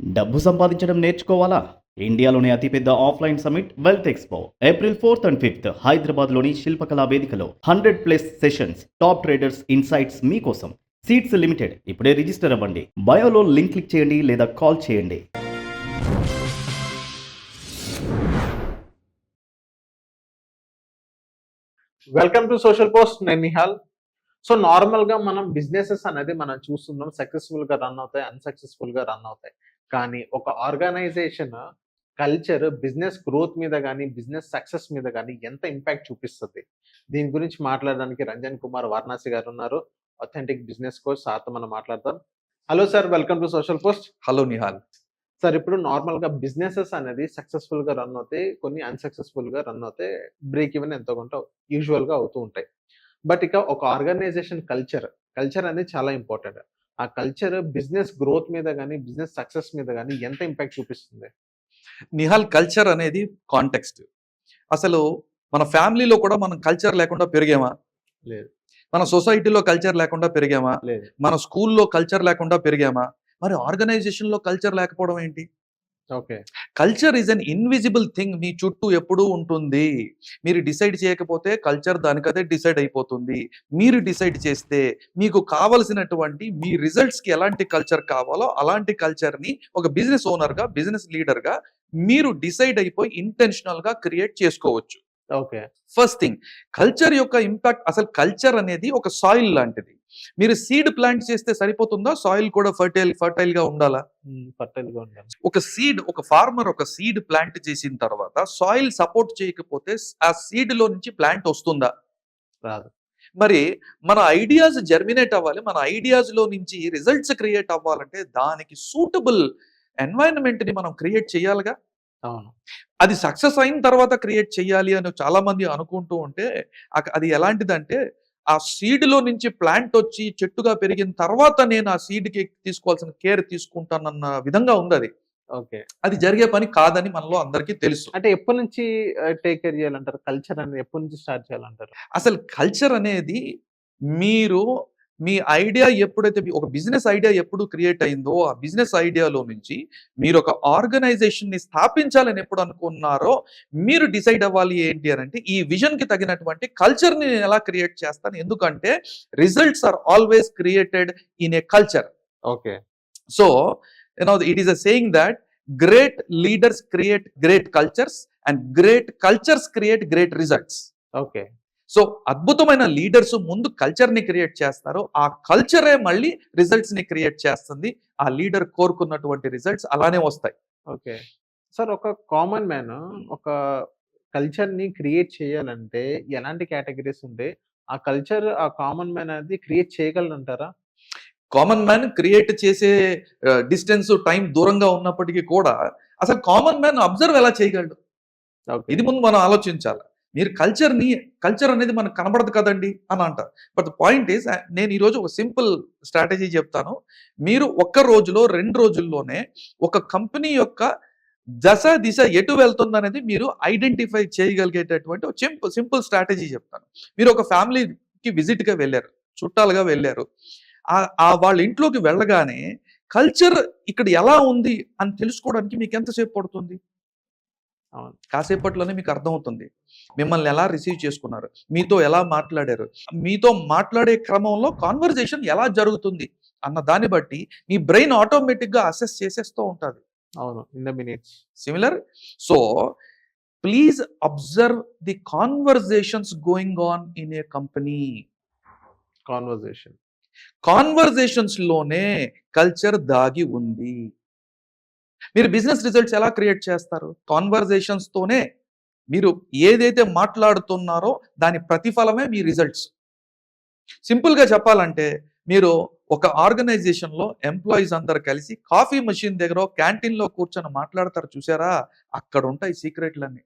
డబ్బు సంపాదించడం నేర్చుకోవాలా? ఇండియాలోని అతిపెద్ద offline summit wealth expo April 4th and 5th హైదరాబాద్లోని శిల్పకళా వేదికలో 100+ సెషన్స్, టాప్ ట్రేడర్స్ ఇన్సైట్స్ మీకోసం. Seats limited. ఇప్పుడే రిజిస్టర్ అవ్వండి. బయోలో లింక్ క్లిక్ చేయండి లేదా కాల్ చేయండి. Welcome to social post. నేను నిహాల్. సో నార్మల్ గా మనం బిజినెసెస్ అనేది మనం చూస్తున్నాం, సక్సెస్ఫుల్ గా రన్ అవుతాయి, అన్సక్సెస్ఫుల్ గా రన్ అవుతాయి. కానీ ఒక ఆర్గనైజేషన్ కల్చర్ బిజినెస్ గ్రోత్ మీద కానీ బిజినెస్ సక్సెస్ మీద కానీ ఎంత ఇంపాక్ట్ చూపిస్తుంది, దీని గురించి మాట్లాడడానికి రంజన్ కుమార్ వారణాసి గారు ఉన్నారు, అథెంటిక్ బిజినెస్ కోచ్. సార్తో మనం మాట్లాడదాం. Hello sir, welcome to social post. Hello Nihal. Sir, ఇప్పుడు నార్మల్ గా బిజినెసెస్ అనేది సక్సెస్ఫుల్ గా రన్ అవుతాయి, కొన్ని అన్సక్సెస్ఫుల్ గా రన్ అవుతాయి, బ్రేక్ ఈవెన్ ఎంతో కొంత యూజువల్ గా అవుతూ ఉంటాయి. బట్ ఇక ఒక ఆర్గనైజేషన్ కల్చర్ అనేది చాలా ఇంపార్టెంట్. ఆ కల్చర్ బిజినెస్ గ్రోత్ మీద కానీ బిజినెస్ సక్సెస్ మీద కానీ ఎంత ఇంపాక్ట్ చూపిస్తుంది? నిహాల్, కల్చర్ అనేది కాంటెక్స్ట్. అసలు మన ఫ్యామిలీలో కూడా మనం కల్చర్ లేకుండా పెరిగామా? లేదు. మన సొసైటీలో కల్చర్ లేకుండా పెరిగామా? లేదు. మన స్కూల్లో కల్చర్ లేకుండా పెరిగామా? మరి ఆర్గనైజేషన్లో కల్చర్ లేకపోవడం ఏంటి? Okay. Culture is an invisible thing. మీ చుట్టూ ఎప్పుడూ ఉంటుంది. మీరు డిసైడ్ చేయకపోతే కల్చర్ దానికదే డిసైడ్ అయిపోతుంది. మీరు డిసైడ్ చేస్తే మీకు కావలసినటువంటి మీ రిజల్ట్స్కి ఎలాంటి కల్చర్ కావాలో అలాంటి కల్చర్ని ఒక బిజినెస్ ఓనర్గా, బిజినెస్ లీడర్గా మీరు డిసైడ్ అయిపోయి ఇంటెన్షనల్గా క్రియేట్ చేసుకోవచ్చు. ఓకే. ఫస్ట్ థింగ్, కల్చర్ యొక్క ఇంపాక్ట్. అసలు కల్చర్ అనేది ఒక సాయిల్ లాంటిది. మీరు సీడ్ ప్లాంట్ చేస్తే సరిపోతుందా? సాయిల్ కూడా ఫర్టైల్ గా ఉండాలా? ఫర్టైల్ గా ఉండాలి. ఒక ఫార్మర్ ఒక సీడ్ ప్లాంట్ చేసిన తర్వాత సాయిల్ సపోర్ట్ చేయకపోతే ఆ సీడ్ లో నుంచి ప్లాంట్ వస్తుందా? రాదు. మరి మన ఐడియాస్ జర్మినేట్ అవ్వాలి, మన ఐడియాస్ లో నుంచి రిజల్ట్స్ క్రియేట్ అవ్వాలంటే దానికి సూటబుల్ ఎన్వైరన్మెంట్ ని మనం క్రియేట్ చేయాలిగా. అవును. అది సక్సెస్ అయిన తర్వాత క్రియేట్ చేయాలి అని చాలా మంది అనుకుంటూ ఉంటే అది ఎలాంటిదంటే, ఆ సీడ్ లో నుంచి ప్లాంట్ వచ్చి చెట్టుగా పెరిగిన తర్వాత నేను ఆ సీడ్ కి తీసుకోవాల్సిన కేర్ తీసుకుంటానన్న విధంగా ఉంది అది. ఓకే. అది జరిగే పని కాదని మనలో అందరికీ తెలుసు. అంటే ఎప్పటి నుంచి టేక్ కేర్ చేయాలంటారు? కల్చర్ అనేది ఎప్పటి నుంచి స్టార్ట్ చేయాలంటారు? అసలు కల్చర్ అనేది మీరు మీ ఐడియా ఎప్పుడైతే ఒక బిజినెస్ ఐడియా ఎప్పుడు క్రియేట్ అయిందో ఆ బిజినెస్ ఐడియాలో నుంచి మీరు ఒక ఆర్గనైజేషన్ ని స్థాపించాలని ఎప్పుడు అనుకున్నారో మీరు డిసైడ్ అవ్వాలి ఏంటి అని అంటే, ఈ విజన్ కి తగినటువంటి కల్చర్ ని నేను ఎలా క్రియేట్ చేస్తాను. ఎందుకంటే results are always created in a culture. Okay. So it is a saying that great leaders create great cultures and great cultures create great results. Okay. So అద్భుతమైన లీడర్స్ ముందు culture ని create చేస్తారు, ఆ కల్చరే మళ్ళీ results ని create చేస్తుంది. ఆ leader కోరుకున్నటువంటి రిజల్ట్స్ అలానే వస్తాయి. ఓకే. సార్, ఒక కామన్ మ్యాన్ ఒక కల్చర్ ని క్రియేట్ చేయాలంటే ఎలాంటి కేటగిరీస్ ఉంటే ఆ కల్చర్ ఆ కామన్ మ్యాన్ అనేది క్రియేట్ చేయగలరంటారా? కామన్ మ్యాన్ క్రియేట్ చేసే డిస్టెన్స్ టైం దూరంగా ఉన్నప్పటికీ కూడా అసలు కామన్ మ్యాన్ అబ్జర్వ్ ఎలా చేయగలడు? ఇది ముందు మనం ఆలోచించాలి. మీరు కల్చర్ అనేది మనకు కనబడదు కదండి అని అంటారు. బట్ ద పాయింట్ ఈస్, నేను ఈరోజు ఒక సింపుల్ స్ట్రాటజీ చెప్తాను. మీరు ఒక్క రోజులో 2 రోజుల్లోనే ఒక కంపెనీ యొక్క దిశ ఎటు వెళ్తుంది అనేది మీరు ఐడెంటిఫై చేయగలిగేటటువంటి ఒక సింపుల్ స్ట్రాటజీ చెప్తాను. మీరు ఒక ఫ్యామిలీకి విజిట్గా వెళ్ళారు, చుట్టాలుగా వెళ్ళారు. వాళ్ళ ఇంట్లోకి వెళ్ళగానే కల్చర్ ఇక్కడ ఎలా ఉంది అని తెలుసుకోవడానికి మీకు ఎంతసేపు పడుతుంది? కాసేపట్లోనే మీకు అర్థమవుతుంది. మిమ్మల్ని ఎలా రిసీవ్ చేసుకున్నారు, మీతో ఎలా మాట్లాడారు, మీతో మాట్లాడే క్రమంలో కాన్వర్జేషన్ ఎలా జరుగుతుంది అన్న దాన్ని బట్టి మీ బ్రెయిన్ ఆటోమేటిక్ గా అసెస్ చేసేస్తూ ఉంటుంది. అవును, in the minutes. Similar. So please observe the conversations going on in a company. Conversations లోనే కల్చర్ దాగి ఉంది. మీరు బిజినెస్ రిజల్ట్స్ ఎలా క్రియేట్ చేస్తారు? కాన్వర్జేషన్స్ తోనే. మీరు ఏదైతే మాట్లాడుతున్నారో దాని ప్రతిఫలమే మీ రిజల్ట్స్. సింపుల్ గా చెప్పాలంటే, మీరు ఒక ఆర్గనైజేషన్ లో ఎంప్లాయీస్ అందరు కలిసి కాఫీ మెషిన్ దగ్గర క్యాంటీన్ లో కూర్చొని మాట్లాడతారు చూసారా, అక్కడ ఉంటాయి సీక్రెట్లన్నీ.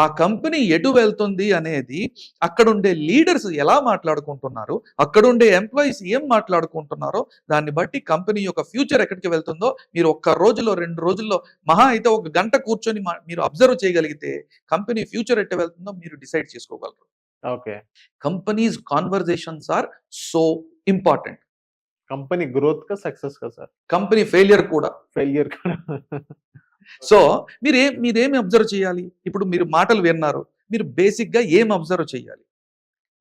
ఆ కంపెనీ ఎటు వెళ్తుంది అనేది అక్కడుండే లీడర్స్ ఎలా మాట్లాడుకుంటున్నారు, అక్కడుండే ఎంప్లాయీస్ ఏం మాట్లాడుకుంటున్నారో దాన్ని బట్టి కంపెనీ యొక్క ఫ్యూచర్ ఎక్కడికి వెళ్తుందో మీరు ఒక్క రోజులో 2 రోజుల్లో మహా అయితే 1 గంట కూర్చొని మీరు అబ్జర్వ్ చేయగలిగితే కంపెనీ ఫ్యూచర్ ఎట్టు వెళ్తుందో మీరు డిసైడ్ చేసుకోగలరు. Okay. Companies conversations are so important. Company growth కా సక్సెస్ కా సార్? కంపెనీ ఫెయిలియర్ కూడా. ఫెయిల్యూర్ కూడా. సో మీరేమి అబ్జర్వ్ చేయాలి? ఇప్పుడు మీరు మాటలు విన్నారు, మీరు బేసిక్గా ఏం అబ్జర్వ్ చేయాలి?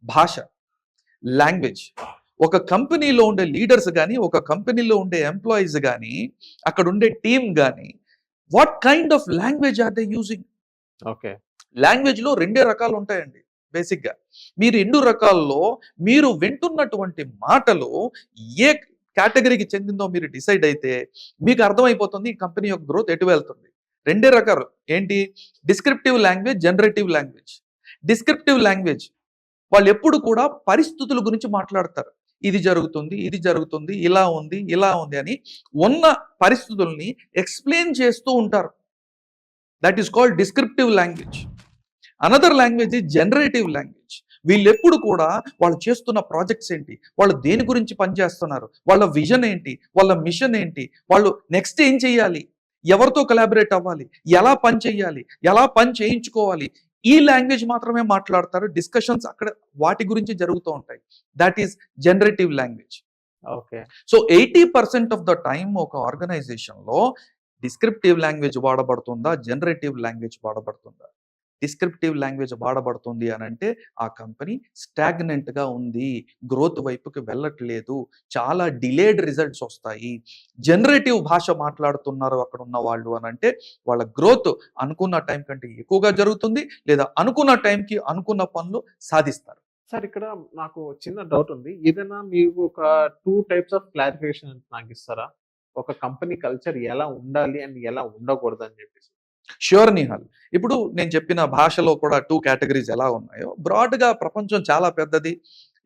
భాష, లాంగ్వేజ్. ఒక కంపెనీలో ఉండే లీడర్స్ కానీ, ఒక కంపెనీలో ఉండే ఎంప్లాయీస్ కానీ, అక్కడ ఉండే టీమ్ కానీ, what kind of language are they using? Okay. లాంగ్వేజ్లో 2 రకాలు ఉంటాయండి బేసిక్గా. మీ 2 రకాల్లో మీరు వింటున్నటువంటి మాటలు ఏ కేటగిరీకి చెందిందో మీరు డిసైడ్ అయితే మీకు అర్థమైపోతుంది ఈ కంపెనీ యొక్క గ్రోత్ ఎటు వెళ్తుంది. 2 రకాలు ఏంటి? Descriptive language, generative language. Descriptive language వాళ్ళు ఎప్పుడు కూడా పరిస్థితుల గురించి మాట్లాడతారు. ఇది జరుగుతుంది, ఇలా ఉంది అని ఉన్న పరిస్థితుల్ని ఎక్స్ప్లెయిన్ చేస్తూ ఉంటారు. That is called descriptive language. Another language ఈ జనరేటివ్ లాంగ్వేజ్. వీళ్ళు ఎప్పుడు కూడా వాళ్ళు చేస్తున్న ప్రాజెక్ట్స్ ఏంటి, వాళ్ళు దేని గురించి పనిచేస్తున్నారు, వాళ్ళ విజన్ ఏంటి, వాళ్ళ మిషన్ ఏంటి, వాళ్ళు నెక్స్ట్ ఏం చేయాలి, ఎవరితో కొలాబరేట్ అవ్వాలి, ఎలా పని చేయాలి, ఎలా పని చేయించుకోవాలి, ఈ లాంగ్వేజ్ మాత్రమే మాట్లాడతారు. డిస్కషన్స్ అక్కడ వాటి గురించి జరుగుతూ ఉంటాయి. That is generative language. Okay. So 80% of the time ఒక ఆర్గనైజేషన్లో డిస్క్రిప్టివ్ లాంగ్వేజ్ వాడబడుతుందా, జనరేటివ్ లాంగ్వేజ్ వాడబడుతుందా? డిస్క్రిప్టివ్ లాంగ్వేజ్ వాడబడుతుంది అని అంటే ఆ కంపెనీ స్టాగ్నెంట్ గా ఉంది, గ్రోత్ వైపుకి వెళ్ళట్లేదు, చాలా డిలేడ్ రిజల్ట్స్ వస్తాయి. జనరేటివ్ భాష మాట్లాడుతున్నారు అక్కడ ఉన్న వాళ్ళు అని అంటే వాళ్ళ గ్రోత్ అనుకున్న టైం కంటే ఎక్కువగా జరుగుతుంది, లేదా అనుకున్న టైంకి అనుకున్న పనులు సాధిస్తారు. సార్ ఇక్కడ నాకు చిన్న డౌట్ ఉంది. ఏదైనా మీకు ఒక 2 టైప్స్ ఆఫ్ క్లారిఫికేషన్ నాకు ఇస్తారా? ఒక కంపెనీ కల్చర్ ఎలా ఉండాలి అండ్ ఎలా ఉండకూడదు అని చెప్పేసి. ష్యూర్ నిహాల్. ఇప్పుడు నేను చెప్పిన భాషలో కూడా 2 కేటగిరీస్ ఎలా ఉన్నాయో, బ్రాడ్గా ప్రపంచం చాలా పెద్దది,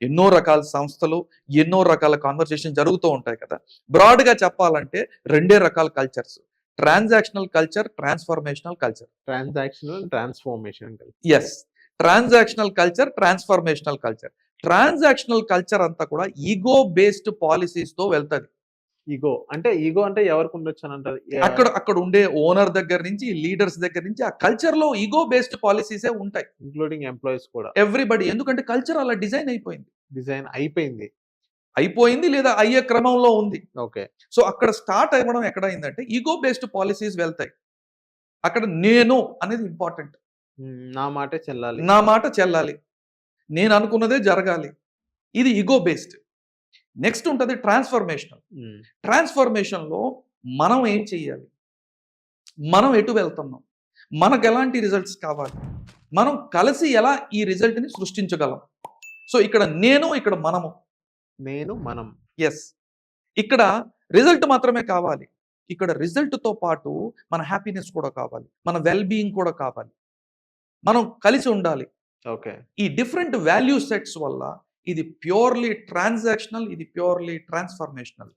ఎన్నో రకాల సంస్థలు, ఎన్నో రకాల కాన్వర్సేషన్ జరుగుతూ ఉంటాయి కదా. బ్రాడ్గా చెప్పాలంటే 2 రకాల cultures: transactional culture, transformational culture. Transactional, transformation. Yes, transactional culture, transformational culture. Transactional culture అంతా కూడా ఈగో బేస్డ్ పాలసీస్ తో వెళ్తుంది. ఈగో అంటే ఎవరికి ఉండొచ్చు అని అంటారు? అక్కడ ఉండే ఓనర్ దగ్గర నుంచి, లీడర్స్ దగ్గర నుంచి ఆ కల్చర్ లో ఈగో బేస్డ్ పాలసీసే ఉంటాయి, ఇంక్లూడింగ్ ఎంప్లాయీస్ కూడా, ఎవ్రీబడి. ఎందుకంటే కల్చర్ అలా డిజైన్ అయిపోయింది లేదా అయ్యే క్రమంలో ఉంది. ఓకే. సో అక్కడ స్టార్ట్ అవ్వడం ఎక్కడైందంటే ఈగో బేస్డ్ పాలసీస్ వెళ్తాయి. అక్కడ నేను అనేది ఇంపార్టెంట్. నా మాట చెల్లాలి, నేను అనుకున్నదే జరగాలి. ఇది ఈగో బేస్డ్. నెక్స్ట్ ఉంటుంది ట్రాన్స్ఫర్మేషనల్. ట్రాన్స్ఫర్మేషన్లో మనం ఏం చెయ్యాలి, మనం ఎటు వెళ్తున్నాం, మనకు ఎలాంటి రిజల్ట్స్ కావాలి, మనం కలిసి ఎలా ఈ రిజల్ట్ని సృష్టించగలం. సో ఇక్కడ ఇక్కడ మనం. ఎస్, ఇక్కడ రిజల్ట్ మాత్రమే కావాలి. ఇక్కడ రిజల్ట్తో పాటు మన హ్యాపీనెస్ కూడా కావాలి, మన వెల్ బీయింగ్ కూడా కావాలి, మనం కలిసి ఉండాలి. ఓకే. ఈ డిఫరెంట్ వాల్యూ సెట్స్ వల్ల ఇది ప్యూర్లీ ట్రాన్సాక్షనల్, ఇది ప్యూర్లీ ట్రాన్స్ఫర్మేషనల్.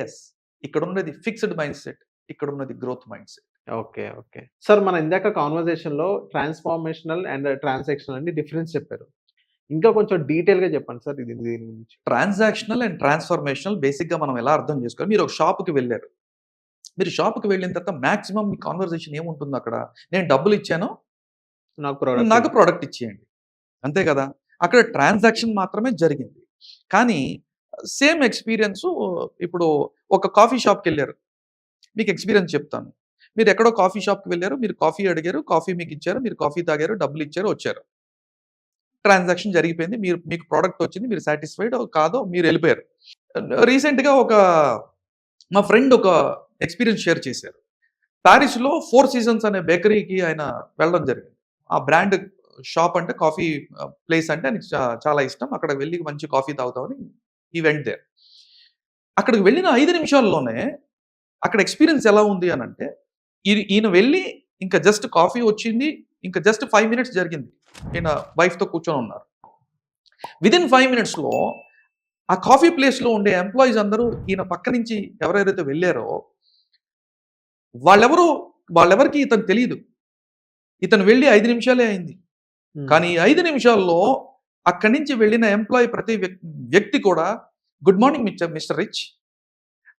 ఎస్, ఇక్కడ ఉన్నది ఫిక్స్డ్ మైండ్ సెట్, ఇక్కడ ఉన్నది growth mind set. Okay. Sir మన ఇందాక కాన్వర్సేషన్ లో ట్రాన్స్ఫర్మేషనల్ అండ్ ట్రాన్సాక్షనల్ అని డిఫరెన్స్ చెప్పారు. ఇంకా కొంచెం డీటెయిల్ గా చెప్పండి సార్ దీని గురించి. ట్రాన్సాక్షనల్ అండ్ ట్రాన్స్ఫర్మేషనల్ బేసిక్ గా మనం ఎలా అర్థం చేసుకోవాలి? మీరు ఒక షాప్కి వెళ్ళారు, మీరు షాప్కి వెళ్ళిన తర్వాత మాక్సిమం మీ కాన్వర్సేషన్ ఏముంటుంది అక్కడ? నేను డబ్బులు ఇచ్చాను, నాకు ప్రోడక్ట్ ఇచ్చేయండి, అంతే కదా. అక్కడ ట్రాన్సాక్షన్ మాత్రమే జరిగింది. కానీ సేమ్ ఎక్స్పీరియన్స్ ఇప్పుడు ఒక కాఫీ షాప్కి వెళ్ళారు, మీకు ఎక్స్పీరియన్స్ చెప్తాను. మీరు ఎక్కడో కాఫీ షాప్కి వెళ్ళారు, మీరు కాఫీ అడిగారు, కాఫీ మీకు ఇచ్చారు, మీరు కాఫీ తాగారు, డబ్బులు ఇచ్చారు, వచ్చారు, ట్రాన్సాక్షన్ జరిగిపోయింది, మీకు ప్రోడక్ట్ వచ్చింది, మీరు సాటిస్ఫైడ్ కాదో మీరు వెళ్ళిపోయారు. రీసెంట్గా మా ఫ్రెండ్ ఒక ఎక్స్పీరియన్స్ షేర్ చేశారు. ప్యారిస్లో 4 Seasons అనే బేకరీకి ఆయన వెళ్ళడం జరిగింది. ఆ బ్రాండ్ షాప్ అంటే కాఫీ ప్లేస్ అంటే ఆయనకి చాలా ఇష్టం. అక్కడ వెళ్ళి మంచి కాఫీ తాగుతామని ఈవెంట్ దేర్. అక్కడికి వెళ్ళిన 5 నిమిషాల్లోనే అక్కడ ఎక్స్పీరియన్స్ ఎలా ఉంది అని అంటే, ఈయన వెళ్ళి ఇంకా జస్ట్ కాఫీ వచ్చింది, ఇంకా జస్ట్ 5 minutes జరిగింది, ఈయన వైఫ్తో కూర్చొని ఉన్నారు. విదిన్ 5 minutesలో ఆ కాఫీ ప్లేస్లో ఉండే ఎంప్లాయీస్ అందరూ ఈయన పక్క నుంచి ఎవరైతే వెళ్ళారో వాళ్ళెవరికి ఇతను తెలియదు. ఇతను వెళ్ళి 5 నిమిషాలే అయింది. కానీ 5 నిమిషాల్లో అక్కడి నుంచి వెళ్ళిన ఎంప్లాయీ ప్రతి వ్యక్తి కూడా good morning mister rich,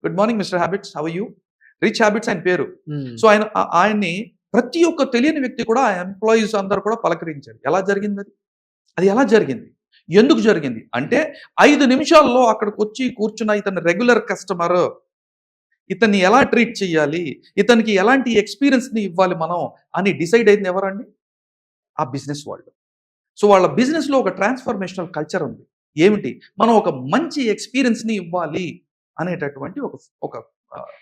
good morning mister habits, how you, rich habits ఆయన పేరు. సో ఆయన్ని ప్రతి ఒక్క తెలియని వ్యక్తి కూడా ఆ ఎంప్లాయీస్ అందరూ కూడా పలకరించారు. ఎలా జరిగింది అది ఎలా జరిగింది? ఎందుకు జరిగింది అంటే 5 నిమిషాల్లో అక్కడికి వచ్చి కూర్చున్న ఇతను రెగ్యులర్ కస్టమర్, ఇతన్ని ఎలా ట్రీట్ చేయాలి, ఇతనికి ఎలాంటి ఎక్స్పీరియన్స్ని ఇవ్వాలి మనం అని డిసైడ్ అయింది ఎవరండి? ఆ బిజినెస్ వాళ్ళు. సో వాళ్ళ బిజినెస్లో ఒక ట్రాన్స్ఫర్మేషనల్ కల్చర్ ఉంది. ఏమిటి? మనం ఒక మంచి ఎక్స్పీరియన్స్ని ఇవ్వాలి అనేటటువంటి ఒక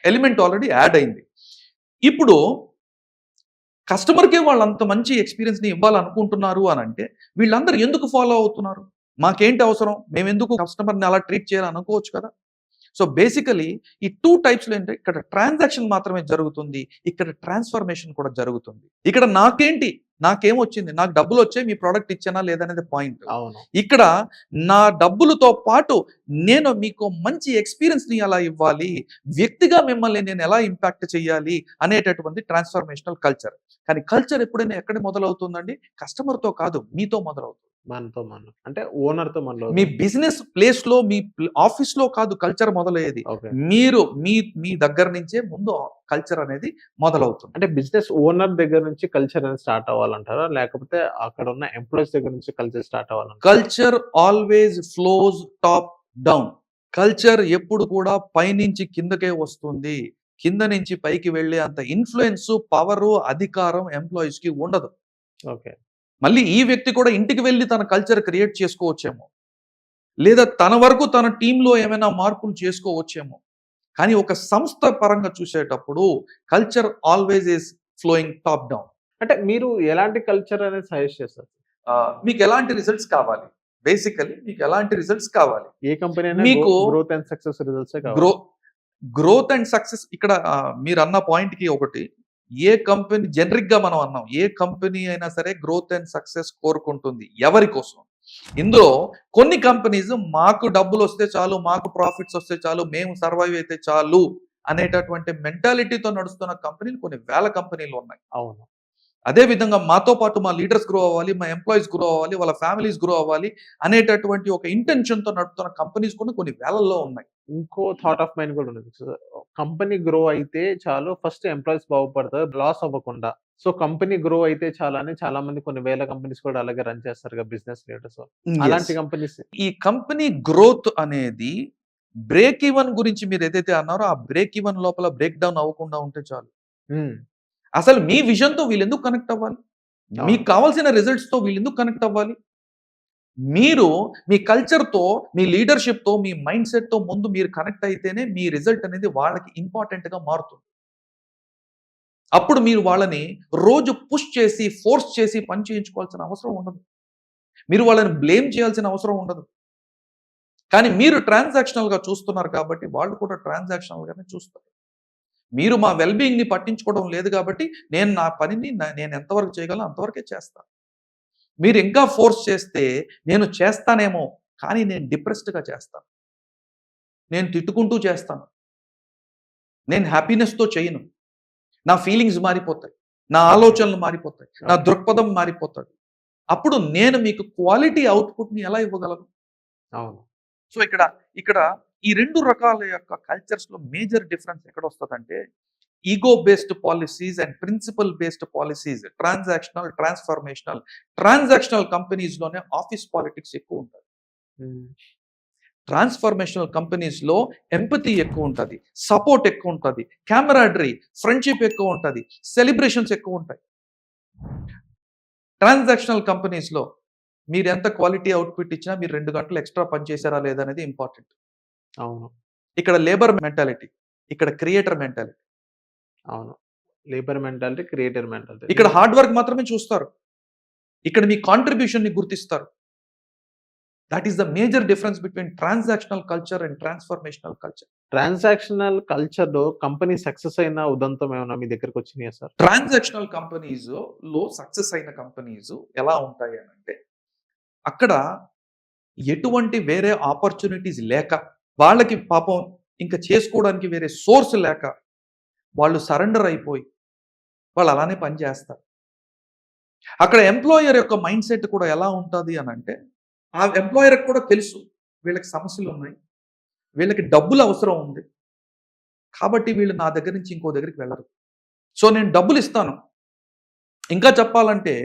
ఎలిమెంట్ ఆల్రెడీ యాడ్ అయింది. ఇప్పుడు కస్టమర్కే వాళ్ళు అంత మంచి ఎక్స్పీరియన్స్ని ఇవ్వాలనుకుంటున్నారు అని అంటే వీళ్ళందరూ ఎందుకు ఫాలో అవుతున్నారు? మాకేంటి అవసరం, మేము ఎందుకు కస్టమర్ని అలా ట్రీట్ చేయాలని అనుకోవచ్చు కదా. సో బేసికలీ ఈ 2 టైప్స్లో ఏంటంటే ఇక్కడ ట్రాన్సాక్షన్ మాత్రమే జరుగుతుంది, ఇక్కడ ట్రాన్స్ఫర్మేషన్ కూడా జరుగుతుంది. ఇక్కడ నాకేమొచ్చింది, నాకు డబ్బులు వచ్చాయి, మీ ప్రోడక్ట్ ఇచ్చానా లేదనేది పాయింట్. అవును. ఇక్కడ నా డబ్బులతో పాటు నేను మీకు మంచి ఎక్స్పీరియన్స్ని ఎలా ఇవ్వాలి, వ్యక్తిగా మిమ్మల్ని నేను ఎలా ఇంపాక్ట్ చేయాలి అనేటటువంటి ట్రాన్స్ఫర్మేషనల్ కల్చర్. కానీ కల్చర్ ఎప్పుడైనా ఎక్కడ మొదలవుతుందండి? కస్టమర్తో కాదు, మీతో మొదలవుతుంది. మనం అంటే ఓనర్తో మనలో మీ బిజినెస్ ప్లేస్ లో, మీ ఆఫీస్ లో కాదు కల్చర్ మొదలయ్యేది. ఓకే. మీరు మీ దగ్గర నుంచే ముందు కల్చర్ అనేది మొదలవుతుంది. అంటే బిజినెస్ ఓనర్ దగ్గర నుంచి కల్చర్ అనేది స్టార్ట్ అవ్వాలంటారా, లేకపోతే అక్కడ ఉన్న ఎంప్లాయీస్ దగ్గర నుంచి కల్చర్ స్టార్ట్ అవ్వాలంటారా? Culture always flows top down. Culture ఎప్పుడు కూడా పైనుంచి కిందకే వస్తుంది. కింద నుంచి పైకి వెళ్ళే అంత ఇన్ఫ్లుయెన్స్, పవర్, అధికారం ఎంప్లాయీస్ కి ఉండదు. ఓకే. మళ్ళీ ఈ వ్యక్తి కూడా ఇంటికి వెళ్ళి తన కల్చర్ క్రియేట్ చేసుకోవచ్చేమో, లేదా తన వరకు తన టీంలో ఏమైనా మార్పులు చేసుకోవచ్చేమో. కానీ ఒక సంస్థ పరంగా చూసేటప్పుడు culture always is flowing top down. అంటే మీరు ఎలాంటి కల్చర్ అనేది సజెస్ట్ చేస్తారు? మీకు ఎలాంటి రిజల్ట్స్ కావాలి? బేసికలీ మీకు ఎలాంటి రిజల్ట్స్ కావాలి? ఏ కంపెనీ అయినా మీకు growth and success results growth and success. ఇక్కడ మీరు అన్న పాయింట్ కి ఒకటి, ఏ కంపెనీ జనరిక్ గా మనం అన్నాం, ఏ కంపెనీ అయినా సరే గ్రోత్ అండ్ సక్సెస్ కోరుకుంటుంది. ఎవరి కోసం? ఇందులో కొన్ని కంపెనీస్ మాకు డబ్బులు వస్తే చాలు, మాకు ప్రాఫిట్స్ వస్తే చాలు, మేము సర్వైవ్ అయితే చాలు అనేటటువంటి మెంటాలిటీతో నడుస్తున్న కంపెనీలు కొన్ని వేల కంపెనీలు ఉన్నాయి. అవును. అదే విధంగా మాతో పాటు మా లీడర్స్ గ్రో అవ్వాలి, మా ఎంప్లాయీస్ గ్రో అవ్వాలి, వాళ్ళ ఫ్యామిలీస్ గ్రో అవ్వాలి అనేటటువంటి ఒక ఇంటెన్షన్ తో నడుపుతున్న కంపెనీస్ కూడా కొన్ని వేలల్లో ఉన్నాయి. ఇంకో థాట్ ఆఫ్ మైండ్ కూడా ఉంది. కంపెనీ గ్రో అయితే చాలు, ఫస్ట్ ఎంప్లాయీస్ బాగుపడతారు, లాస్ అవ్వకుండా. సో కంపెనీ గ్రో అయితే చాలా అని చాలా మంది కొన్ని వేల కంపెనీస్ కూడా అలాగే రన్ చేస్తారు కదా బిజినెస్ లీడర్స్. అలాంటి కంపెనీస్ ఈ కంపెనీ గ్రోత్ అనేది బ్రేక్ ఈవెన్ గురించి మీరు ఏదైతే అన్నారో ఆ బ్రేక్ ఈవెన్ లోపల బ్రేక్ డౌన్ అవ్వకుండా ఉంటే చాలు. అసలు మీ విజన్ తో వీళ్ళు ఎందుకు కనెక్ట్ అవ్వాలి? మీకు కావాల్సిన రిజల్ట్స్ తో వీళ్ళు ఎందుకు కనెక్ట్ అవ్వాలి? మీరు మీ కల్చర్ తో, మీ లీడర్షిప్ తో, మీ మైండ్ సెట్ తో ముందు మీరు కనెక్ట్ అయితేనే మీ రిజల్ట్ అనేది వాళ్ళకి ఇంపార్టెంట్ గా మారుతుంది. అప్పుడు మీరు వాళ్ళని రోజు పుష్ చేసి, ఫోర్స్ చేసి పని చేయించుకోవాల్సిన అవసరం ఉండదు. మీరు వాళ్ళని బ్లేమ్ చేయాల్సిన అవసరం ఉండదు. కానీ మీరు ట్రాన్సాక్షనల్ గా చూస్తున్నారు కాబట్టి వాళ్ళు కూడా ట్రాన్సాక్షనల్ గానే చూస్తారు. మీరు మా వెల్బీయింగ్ ని పట్టించుకోవడం లేదు కాబట్టి నేను నా పనిని నేను ఎంతవరకు చేయగలను అంతవరకే చేస్తాను. మీరు ఇంకా ఫోర్స్ చేస్తే నేను చేస్తానేమో, కానీ నేను డిప్రెస్డ్గా చేస్తాను, నేను తిట్టుకుంటూ చేస్తాను, నేను హ్యాపీనెస్తో చేయను. నా ఫీలింగ్స్ మారిపోతాయి, నా ఆలోచనలు మారిపోతాయి, నా దృక్పథం మారిపోతుంది. అప్పుడు నేను మీకు క్వాలిటీ అవుట్పుట్ని ఎలా ఇవ్వగలను? అవును. సో ఇక్కడ ఈ 2 రకాల యొక్క కల్చర్స్ లో మేజర్ డిఫరెన్స్ ఎక్కడ వస్తుందంటే ego based policies and principle based policies, transactional, transformational. Transactional companies లోనే ఆఫీస్ పాలిటిక్స్ ఎక్కువ ఉంటుంది. ట్రాన్స్ఫర్మేషనల్ కంపెనీస్ లో ఎంపతి ఎక్కువ ఉంటుంది, సపోర్ట్ ఎక్కువ ఉంటుంది, కెమెరాడరీ, ఫ్రెండ్షిప్ ఎక్కువ ఉంటుంది, సెలబ్రేషన్స్ ఎక్కువ ఉంటాయి. ట్రాన్సాక్షనల్ కంపెనీస్ లో మీరు ఎంత క్వాలిటీ అవుట్పుట్ ఇచ్చినా మీరు 2 గంటలు ఎక్స్ట్రా పని చేశారా లేదనేది ఇంపార్టెంట్. అవును. ఇక్కడ లేబర్ మెంటాలిటీ, ఇక్కడ క్రియేటర్ మెంటాలిటీ. అవును. Labour mentality, creator mentality. ఇక్కడ హార్డ్ వర్క్ మాత్రమే చూస్తారు, ఇక్కడ మీ కాంట్రిబ్యూషన్ ని గుర్తిస్తారు. That is the major difference between transactional culture and transformational culture. Transactional culture లో కంపెనీ సక్సెస్ అయిన ఉదంతం ఏమైనా మీ దగ్గరకు వచ్చినాయా సార్? ట్రాన్సాక్షనల్ కంపెనీస్ లో సక్సెస్ అయిన కంపెనీస్ ఎలా ఉంటాయి అని అంటే అక్కడ ఎటువంటి వేరే ఆపర్చునిటీస్ లేక, వాళ్ళకి పాపం ఇంకా చేసుకోవడానికి వేరే సోర్స్ లేక వాళ్ళు సరెండర్ అయిపోయి వాళ్ళు అలానే పని చేస్తారు. అక్కడ ఎంప్లాయర్ యొక్క మైండ్ సెట్ కూడా ఎలా ఉంటుంది అని అంటే ఆ ఎంప్లాయర్కి కూడా తెలుసు వీళ్ళకి సమస్యలు ఉన్నాయి, వీళ్ళకి డబ్బులు అవసరం ఉంది, కాబట్టి వీళ్ళు నా దగ్గర నుంచి ఇంకో దగ్గరికి వెళ్ళరు. సో నేను డబ్బులు ఇస్తాను. ఇంకా చెప్పాలంటే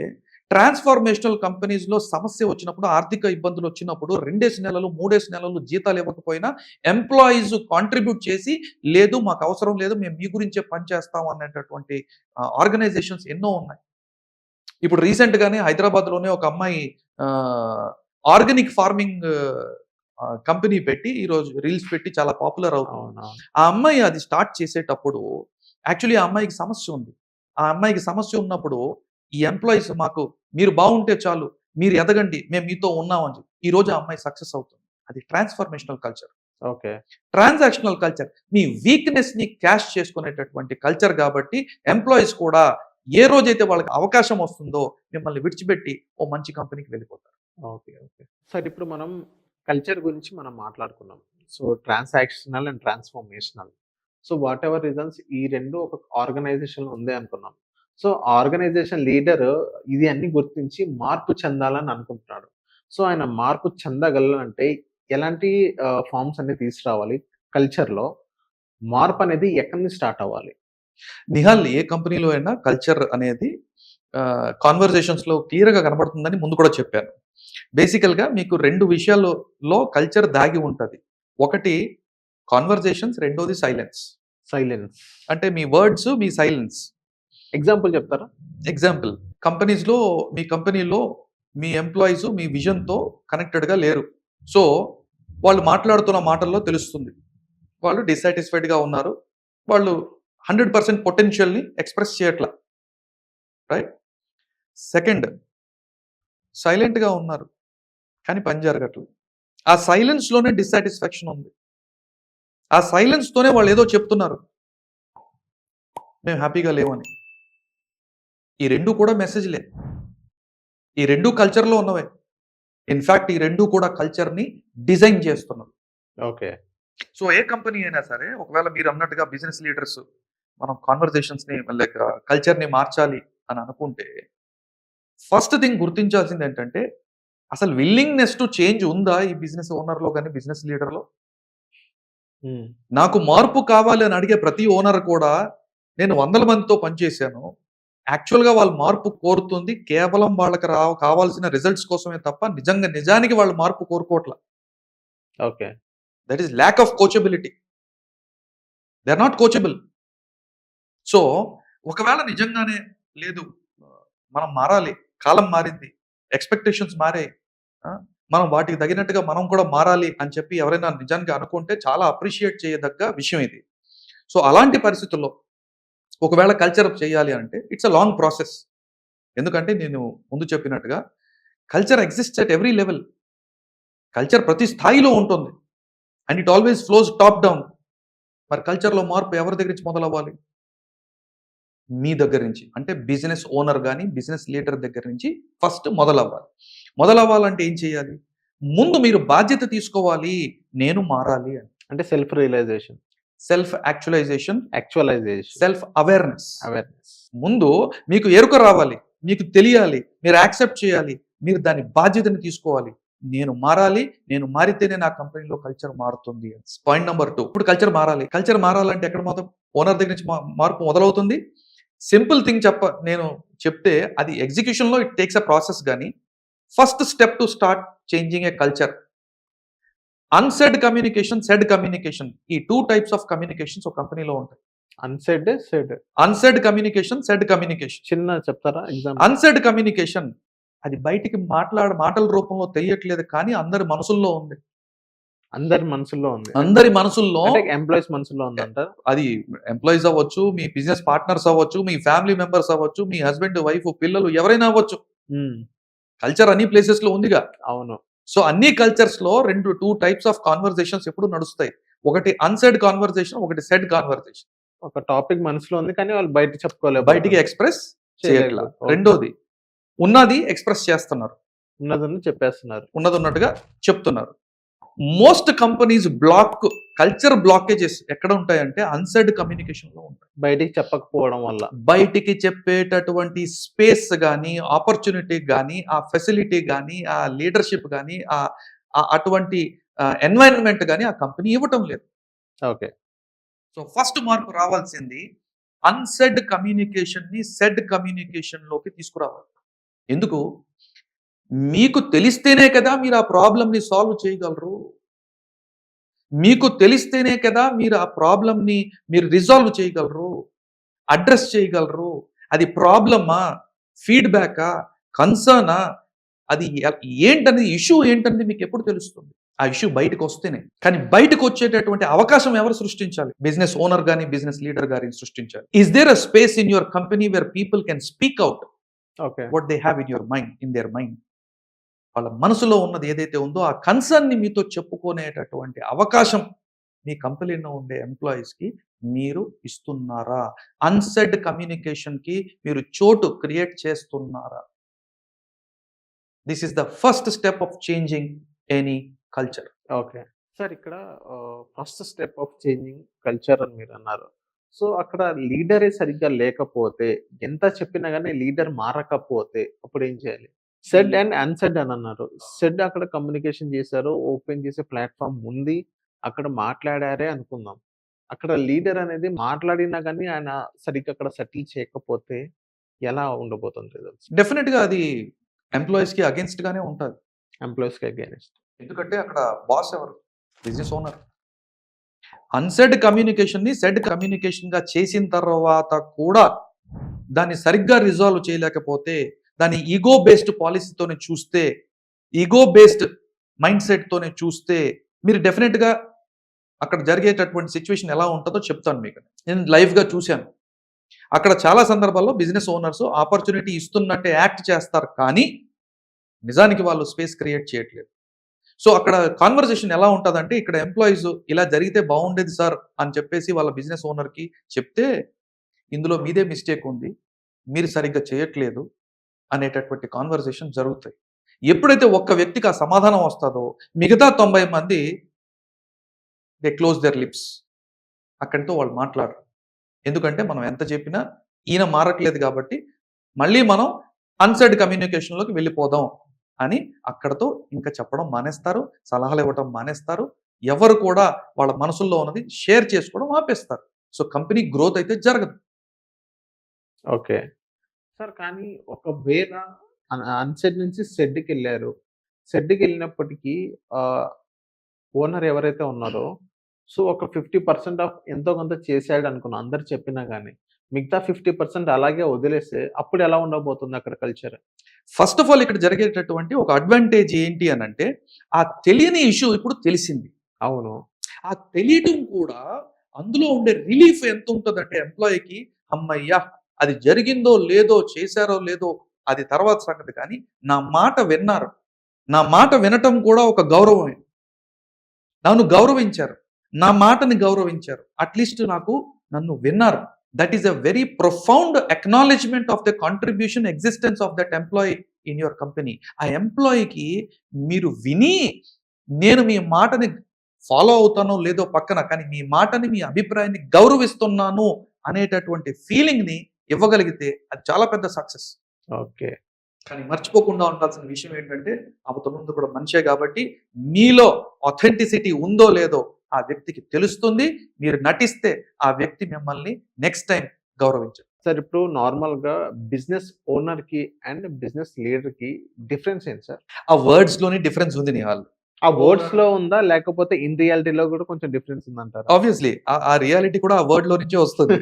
ట్రాన్స్ఫార్మేషనల్ కంపెనీస్ లో సమస్య వచ్చినప్పుడు, ఆర్థిక ఇబ్బందులు వచ్చినప్పుడు 2 నెలలు 3 నెలలు జీతాలు ఇవ్వకపోయినా ఎంప్లాయీస్ కాంట్రిబ్యూట్ చేసి, లేదు మాకు అవసరం లేదు, మేము మీ గురించే పనిచేస్తాం అనేటటువంటి ఆర్గనైజేషన్స్ ఎన్నో ఉన్నాయి. ఇప్పుడు రీసెంట్ గానే హైదరాబాద్ లోనే ఒక అమ్మాయి ఆర్గానిక్ ఫార్మింగ్ కంపెనీ పెట్టి ఈరోజు రీల్స్ పెట్టి చాలా పాపులర్ అవుతుంది. అవునవును. ఆ అమ్మాయి అది స్టార్ట్ చేసేటప్పుడు యాక్చువల్లీ ఆ అమ్మాయికి సమస్య ఉంది. ఆ అమ్మాయికి సమస్య ఉన్నప్పుడు ఈ ఎంప్లాయీస్ మాకు మీరు బాగుంటే చాలు, మీరు ఎదగండి, మేము మీతో ఉన్నామని చెప్పి ఈ రోజు ఆ అమ్మాయి సక్సెస్ అవుతుంది. అది transformational culture. Okay. Transactional culture మీ వీక్నెస్ ని క్యాష్ చేసుకునేటటువంటి కల్చర్ కాబట్టి ఎంప్లాయీస్ కూడా ఏ రోజైతే వాళ్ళకి అవకాశం వస్తుందో మిమ్మల్ని విడిచిపెట్టి ఓ మంచి కంపెనీకి వెళ్ళిపోతారు. ఓకే. ఓకే. సార్ ఇప్పుడు మనం కల్చర్ గురించి మనం మాట్లాడుకున్నాం. So transactional and transformational. So what ever reasons ఈ 2 ఒక ఆర్గనైజేషన్‌లో ఉంది అనుకున్నాం. సో ఆర్గనైజేషన్ లీడర్ ఇది అన్ని గుర్తించి మార్పు చెందాలని అనుకుంటున్నాడు. సో ఆయన మార్పు చెందగలనంటే ఎలాంటి ఫార్మ్స్ అన్ని తీసుకురావాలి? కల్చర్‌లో మార్పు అనేది ఎక్కడి నుంచి స్టార్ట్ అవ్వాలి? నిహాల్, ఏ కంపెనీలో అయినా కల్చర్ అనేది కాన్వర్జేషన్స్ లో క్లియర్ గా కనబడుతుందని ముందు కూడా చెప్పాను. బేసికల్ గా మీకు 2 విషయాల్లో కల్చర్ దాగి ఉంటది. ఒకటి కాన్వర్జేషన్స్, రెండోది సైలెన్స్. సైలెన్స్. అంటే మీ వర్డ్స్, మీ సైలెన్స్. ఎగ్జాంపుల్ చెప్తారా? ఎగ్జాంపుల్, మీ కంపెనీలో మీ ఎంప్లాయీస్ మీ విజన్ తో కనెక్టెడ్ గా లేరు. సో వాళ్ళు మాట్లాడుతున్న మాటల్లో తెలుస్తుంది వాళ్ళు డిసాటిస్ఫైడ్ గా ఉన్నారు, వాళ్ళు 100% పొటెన్షియల్ ని ఎక్స్ప్రెస్ చేయట్లా. రైట్. సెకండ్, సైలెంట్ గా ఉన్నారు కానీ పని జరగట్లేదు. ఆ సైలెన్స్ లోనే డిస్సాటిస్ఫాక్షన్ ఉంది. ఆ సైలెన్స్ తోనే వాళ్ళు ఏదో చెప్తున్నారు, మేము హ్యాపీగా లేవని. ఈ 2 కూడా మెసేజ్లే. ఈ 2 కల్చర్లో ఉన్నవే. ఇన్ఫాక్ట్ ఈ 2 కూడా కల్చర్ ని డిజైన్ చేస్తున్నారు. ఓకే. సో ఏ కంపెనీ అయినా సరే, ఒకవేళ మీరు అన్నట్టుగా బిజినెస్ లీడర్స్ మనం కాన్వర్జేషన్స్ ని లైక్ కల్చర్ ని మార్చాలి అని అనుకుంటే, ఫస్ట్ థింగ్ గుర్తించాల్సింది ఏంటంటే అసలు విల్లింగ్నెస్ టు చేంజ్ ఉందా ఈ బిజినెస్ ఓనర్ లో కానీ బిజినెస్ లీడర్ లో? నాకు మార్పు కావాలి అని అడిగే ప్రతి ఓనర్ కూడా, నేను 100 మందితో పనిచేశాను, యాక్చువల్గా వాళ్ళు మార్పు కోరుతుంది కేవలం వాళ్ళకి కావాల్సిన రిజల్ట్స్ కోసమే తప్ప నిజానికి వాళ్ళు మార్పు కోరుకోవట్ల. Okay. That is lack of coachability. They are not coachable. So ఒకవేళ నిజంగానే లేదు, మనం మారాలి, కాలం మారింది, ఎక్స్పెక్టేషన్స్ మారాయి, మనం వాటికి తగినట్టుగా మనం కూడా మారాలి అని చెప్పి ఎవరైనా నిజానికి అనుకుంటే చాలా అప్రిషియేట్ చేయదగ్గ విషయం ఇది. సో అలాంటి పరిస్థితుల్లో ఒకవేళ కల్చర్ చేయాలి అంటే ఇట్స్ అ లాంగ్ ప్రాసెస్. ఎందుకంటే నేను ముందు చెప్పినట్టుగా culture exists at every level. Culture ప్రతి స్థాయిలో ఉంటుంది and it always flows top down. మరి కల్చర్లో మార్పు ఎవరి దగ్గర నుంచి మొదలవ్వాలి? మీ దగ్గర నుంచి. అంటే బిజినెస్ ఓనర్ కానీ బిజినెస్ లీడర్ దగ్గర నుంచి ఫస్ట్ మొదలవ్వాలి. మొదలవ్వాలంటే ఏం చేయాలి? ముందు మీరు బాధ్యత తీసుకోవాలి, నేను మారాలి అని. అంటే self realization, self actualization, self awareness. ముందు మీకు ఎరుక రావాలి, మీకు తెలియాలి, మీరు యాక్సెప్ట్ చేయాలి, మీరు దాని బాధ్యతని తీసుకోవాలి. నేను మారాలి, నేను మారితేనే నా కంపెనీలో కల్చర్ మారుతుంది. పాయింట్ నెంబర్ 2, ఇప్పుడు కల్చర్ మారాలి. కల్చర్ మారాలంటే ఎక్కడ మొదలు? ఓనర్ దగ్గర నుంచి మార్పు మొదలవుతుంది. సింపుల్ థింగ్ నేను చెప్తే అది ఎగ్జిక్యూషన్లో ఇట్ టేక్స్ అ ప్రాసెస్. కానీ first step to start changing A culture, unsaid communication, said communication. ఈ 2 టైప్స్ ఆఫ్ కమ్యూనికేషన్స్ ఒక కంపెనీలో ఉంటాయి. Unsaid communication, said communication. చిన్న చెప్తారా ఎగ్జాంపుల్? అన్సెడ్ కమ్యూనికేషన్ అది బయటికి మాటల రూపంలో తెలియట్లేదు కానీ అందరి మనసుల్లో ఉంది. అందరి మనసుల్లో ఉంది. అందరి మనసుల్లో, ఎంప్లాయీస్ మనసుల్లో ఉందంట. అది ఎంప్లాయీస్ అవ్వచ్చు, మీ బిజినెస్ పార్ట్నర్స్ అవ్వచ్చు, మీ ఫ్యామిలీ మెంబర్స్ అవ్వచ్చు, మీ హస్బెండ్, వైఫ్, పిల్లలు ఎవరైనా అవ్వచ్చు. కల్చర్ అన్ని ప్లేసెస్ లో ఉందిగా. అవును. సో అన్ని కల్చర్స్ లో 2 టైప్స్ ఆఫ్ కాన్వర్జేషన్స్ ఎప్పుడు నడుస్తాయి. ఒకటి అన్సెడ్ కాన్వర్జేషన్, ఒకటి సెడ్ కాన్వర్జేషన్. ఒక టాపిక్ మనసులో ఉంది కానీ వాళ్ళు బయట చెప్పుకోలేదు, బయటికి ఎక్స్ప్రెస్ చేయట్లేదు. రెండోది ఉన్నది ఎక్స్ప్రెస్ చేస్తున్నారు, ఉన్నదని చెప్పేస్తున్నారు, ఉన్నది ఉన్నట్టుగా చెప్తున్నారు. మోస్ట్ కంపెనీస్ కల్చర్ బ్లాకేజెస్ ఎక్కడ ఉంటాయంటే అన్సెడ్ కమ్యూనికేషన్ లో ఉంటాయి. బయటికి చెప్పకపోవడం వల్ల. బయటికి చెప్పేటటువంటి స్పేస్ కానీ, ఆపర్చునిటీ కానీ, ఆ ఫెసిలిటీ కానీ, ఆ లీడర్షిప్ కానీ, అటువంటి ఎన్వైరన్మెంట్ కానీ ఆ కంపెనీ ఇవ్వటం లేదు. ఓకే. సో ఫస్ట్ మార్పు రావాల్సింది అన్సెడ్ కమ్యూనికేషన్ ని సెడ్ కమ్యూనికేషన్ లోకి తీసుకురావాలి. ఎందుకు? మీకు తెలిస్తేనే కదా మీరు ఆ ప్రాబ్లమ్‌ని సాల్వ్ చేయగలరు. మీకు తెలిస్తేనే కదా మీరు ఆ ప్రాబ్లమ్‌ని మీరు రిజాల్వ్ చేయగలరు. అడ్రెస్ చేయగలరు. అది ప్రాబ్లమా? ఫీడ్‌బ్యాకా? కన్సర్నా? అది ఏంటనేది ఇష్యూ ఏంటనేది మీకెప్పుడు తెలుస్తుంది? ఆ ఇష్యూ బయటకొస్తేనే. కానీ బయటకొచ్చేటటువంటి అవకాశం ఎవరు సృష్టించాలి? బిజినెస్ ఓనర్ గాని, బిజినెస్ లీడర్ గాని సృష్టించాలి. Is there a space in your company where people can speak out okay. What they have in their mind. వాళ్ళ మనసులో ఉన్నది ఏదైతే ఉందో ఆ కన్సర్న్‌ని మీతో చెప్పుకునేటటువంటి అవకాశం మీ కంపెనీలో ఉండే ఎంప్లాయీస్‌కి మీరు ఇస్తున్నారా? అన్‌సెడ్ కమ్యూనికేషన్‌కి మీరు చోటు క్రియేట్ చేస్తున్నారా? This is the first step of changing any culture. Okay. Sir ఇక్కడ first step of changing culture అని మీరన్నారు. సో, అక్కడ లీడరే సరిగ్గా లేకపోతే, ఎంత చెప్పినా గాని లీడర్ మారకపోతే అప్పుడేం చేయాలి? సెడ్ అండ్ అన్‌సెడ్ అని అన్నారు. సెడ్ అక్కడ కమ్యూనికేషన్ చేశారు. ఓపెన్ చేసే ప్లాట్‌ఫార్మ్ ఉంది. అక్కడ మాట్లాడారే అనుకుందాం. అక్కడ లీడర్ అనేది మాట్లాడినా గాని ఆయన సరిగ్గా అక్కడ సెటిల్ చేయకపోతే ఎలా ఉండబోతుంది రిజల్ట్స్? డెఫినిట్‌గా అది ఎంప్లాయీస్‌కి అగెయిన్స్ట్ గానే ఉంటది. ఎంప్లాయీస్‌కి అగైన్స్ట్. ఎందుకంటే అక్కడ బాస్ ఎవరు? Business owner. అన్‌సెడ్ కమ్యూనికేషన్‌ని సెడ్ కమ్యూనికేషన్‌గా చేసిన తర్వాత కూడా దాన్ని సరిగ్గా రిజాల్వ్ చేయలేకపోతే, దాన్ని ఈగో బేస్డ్ పాలిసీతోనే చూస్తే, ఈగో బేస్డ్ మైండ్ సెట్‌తోనే చూస్తే, మీరు డెఫినిట్‌గా అక్కడ జరిగేటటువంటి సిట్యుయేషన్ ఎలా ఉంటదో చెప్తాను మీకు. నేను లైవ్‌గా చూశాను. అక్కడ చాలా సందర్భాల్లో బిజినెస్ ఓనర్స్ ఆపర్చునిటీ ఇస్తున్నట్టే యాక్ట్ చేస్తారు కానీ, నిజానికి వాళ్ళు స్పేస్ క్రియేట్ చేయట్లేదు. సో అక్కడ కాన్వర్జేషన్ ఎలా ఉంటదంటే, ఇక్కడ ఎంప్లాయీస్ ఇలా జరిగితే బాగుండేది సార్ అని చెప్పేసి వాళ్ళ బిజినెస్ ఓనర్‌కి చెప్తే, ఇందులో మీదే మిస్టేక్ ఉంది. మీరు సరిగ్గా చేయట్లేదు అనేటటువంటి కాన్వర్జేషన్ జరుగుతాయి. ఎప్పుడైతే ఒక్క వ్యక్తికి ఆ సమాధానం వస్తదో, మిగతా 90 మంది దే క్లోజ్ దేర్ లిప్స్. అక్కడితో వాళ్ళు మాట్లాడరు. ఎందుకంటే మనం ఎంత చెప్పినా ఈయన మారట్లేదు కాబట్టి, మళ్ళీ మనం అన్‌సెడ్ కమ్యూనికేషన్‌లోకి వెళ్ళిపోదాం అని అక్కడితో ఇంకా చెప్పడం మానేస్తారు. సలహాలు ఇవ్వటం మానేస్తారు. ఎవరు కూడా వాళ్ళ మనసుల్లో ఉన్నది షేర్ చేసుకోవడం ఆపేస్తారు. సో కంపెనీ గ్రోత్ అయితే జరగదు. ఓకే. సార్ కానీ ఒకవేళ అన్‌సెడ్ నుంచి సెడ్‌కెళ్లారు. సెడ్‌కెళ్ళినప్పటికీ ఓనర్ ఎవరైతే ఉన్నారో, సో ఒక 50% ఆఫ్ ఎంతో కొంత చేసాడనుకున్నాం. అందరూ చెప్పినా గాని. మిగతా 50% అలాగే వదిలేస్తే అప్పుడు ఎలా ఉండబోతుంది అక్కడ కల్చర్? ఫస్ట్ ఆఫ్ ఆల్ ఇక్కడ జరిగేటటువంటి ఒక అడ్వాంటేజ్ ఏంటి అనంటే, ఆ తెలియని ఇష్యూ ఇప్పుడు తెలిసింది. అవును. ఆ తెలియటం కూడా అందులో ఉండే రిలీఫ్ ఎంత ఉంటదంటే ఎంప్లాయీకి, హమ్మయ్య! అది జరిగిందో లేదో, చేశారో లేదో అది తర్వాత సంగతి కానీ, నా మాట విన్నారు. నా మాట వినటం కూడా ఒక గౌరవమే. నన్ను గౌరవించారు. నా మాటని గౌరవించారు. అట్‌లీస్ట్ నన్ను విన్నారు. That is a very profound acknowledgement of the contribution existence of that employee in your company. ఆ ఎంప్లాయీకి మీరు విని, నేను మీ మాటని ఫాలో అవుతానో లేదో పక్కన, కానీ మీ మాటని, మీ అభిప్రాయాన్ని గౌరవిస్తున్నాను అనేటటువంటి ఫీలింగ్‌ని ఇవ్వగలిగితే అది చాలా పెద్ద సక్సెస్. ఓకే. కానీ మర్చిపోకుండా ఉండాల్సిన విషయం ఏంటంటే, అవతలుంది కూడా మనిషే కాబట్టి, మీలో ఆథెంటిసిటీ ఉందో లేదో ఆ వ్యక్తికి తెలుస్తుంది. మీరు నటిస్తే ఆ వ్యక్తి మిమ్మల్ని నెక్స్ట్ టైమ్ గౌరవించరు. సార్ ఇప్పుడు నార్మల్‌గా బిజినెస్ ఓనర్‌కి అండ్ బిజినెస్ లీడర్‌కి డిఫరెన్స్ ఏంటి సార్? ఆ వర్డ్స్‌లోని డిఫరెన్స్ ఉంది నిహాల్. ఆ వర్డ్స్‌లో ఉందా? లేకపోతే ఇన్ రియాలిటీలో కూడా కొంచెం డిఫరెన్స్ ఉందంటారా? ఆబ్వియస్లీ ఆ రియాలిటీ కూడా ఆ వర్డ్‌లో నుంచే వస్తుంది.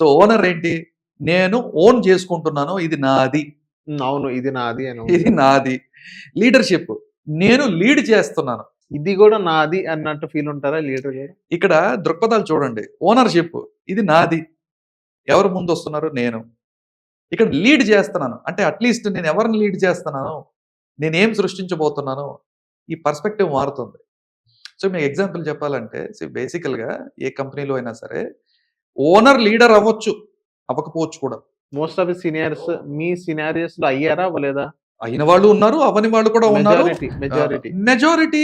సో ఓనర్ ఏంటి? నేను ఓన్ చేసుకుంటున్నాను. ఇది నాది. అవును. ఇది నాది అని ఉంది. ఇది నాది. లీడర్‌షిప్ నేను లీడ్ చేస్తున్నాను. ఇది కూడా నాది అన్నట్టు ఫీల్ ఉంటారా లీడర్ గారు? ఇక్కడ దృక్పథాలు చూడండి. ఓనర్‌షిప్ ఇది నాది. ఎవరు ముందొస్తున్నారు? నేను. ఇక్కడ లీడ్ చేస్తున్నాను. అంటే అట్‌లీస్ట్ నేను ఎవరిని లీడ్ చేస్తున్నాను? నేనేం సృష్టించబోతున్నాను? ఈ పర్స్పెక్టివ్ మారుతుంది. సో మీకు ఎగ్జాంపుల్ చెప్పాలంటే బేసికల్‌గా ఏ కంపెనీలో అయినా సరే ఓనర్ లీడర్ అవ్వచ్చు. అవ్వకపోవచ్చు కూడా. మోస్ట్ ఆఫ్ ది సీనియర్స్ మీ సినారియోస్‌లో అయ్యారా? అవ్వలేదా? అయిన వాళ్ళు ఉన్నారు. అవ్వని వాళ్ళు కూడా ఉన్నారు. మెజారిటీ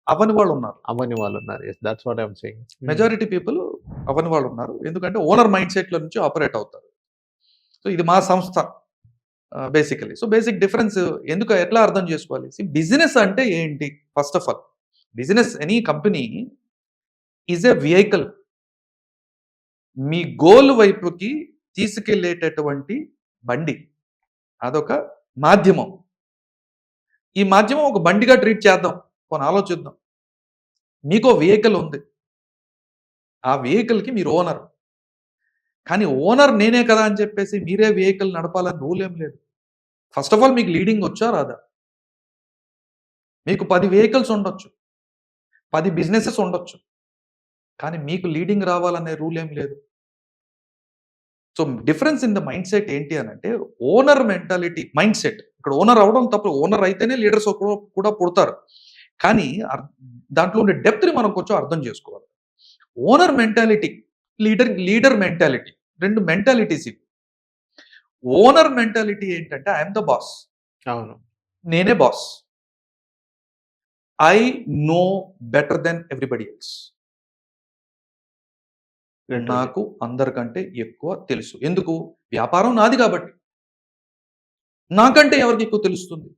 అవ్వని వాళ్ళు ఉన్నారు. అవ్వని వాళ్ళు ఉన్నారు. Yes. That's what I am saying. Majority people అవ్వని వాళ్ళు ఉన్నారు. ఎందుకంటే ఓనర్ మైండ్ సెట్‌లో నుంచి ఆపరేట్ అవుతారు. సో ఇది మా సంస్థ బేసికల్లీ. సో బేసిక్ డిఫరెన్స్ ఎట్లా అర్థం చేసుకోవాలి? బిజినెస్ అంటే ఏంటి? First of all business any company is a vehicle. Me goal వైపుకి తీసుకెళ్ళేటటువంటి బండి. అదొక మాధ్యమం. ఈ మాధ్యమం ఒక బండిగా ట్రీట్ చేద్దాం. కొన్ని ఆలోచిద్దాం. మీకో వెహికల్ ఉంది. ఆ వెహికల్‌కి మీరు ఓనర్. కానీ ఓనర్ నేనే కదా అని చెప్పేసి మీరే వెహికల్ నడపాలని రూల్ ఏం లేదు. ఫస్ట్ ఆఫ్ ఆల్ మీకు లీడింగ్ వచ్చా రాదా? మీకు 10 వెహికల్స్ ఉండొచ్చు. 10 బిజినెసెస్ ఉండొచ్చు. కానీ మీకు లీడింగ్ రావాలనే రూల్ ఏం లేదు. So difference in the mind set ఏంటి అనంటే ఓనర్ మెంటాలిటీ మైండ్ సెట్. ఇక్కడ ఓనర్ అవ్వడం తప్పు. ఓనర్ అయితేనే లీడర్స్ కూడా పుడతారు. కానీ దాంట్లో ఉండే డెప్త్ని మనం కొంచెం అర్థం చేసుకోవాలి. Owner mentality, leader mentality, 2 mentalities ఇవి. ఓనర్ మెంటాలిటీ ఏంటంటే ఐఎమ్ ద బాస్. అవును. నేనే boss. I know better than everybody else. నాకు అందరికంటే ఎక్కువ తెలుసు. ఎందుకు? వ్యాపారం నాది కాబట్టి. నాకంటే ఎవరికి ఎక్కువ తెలుస్తుంది?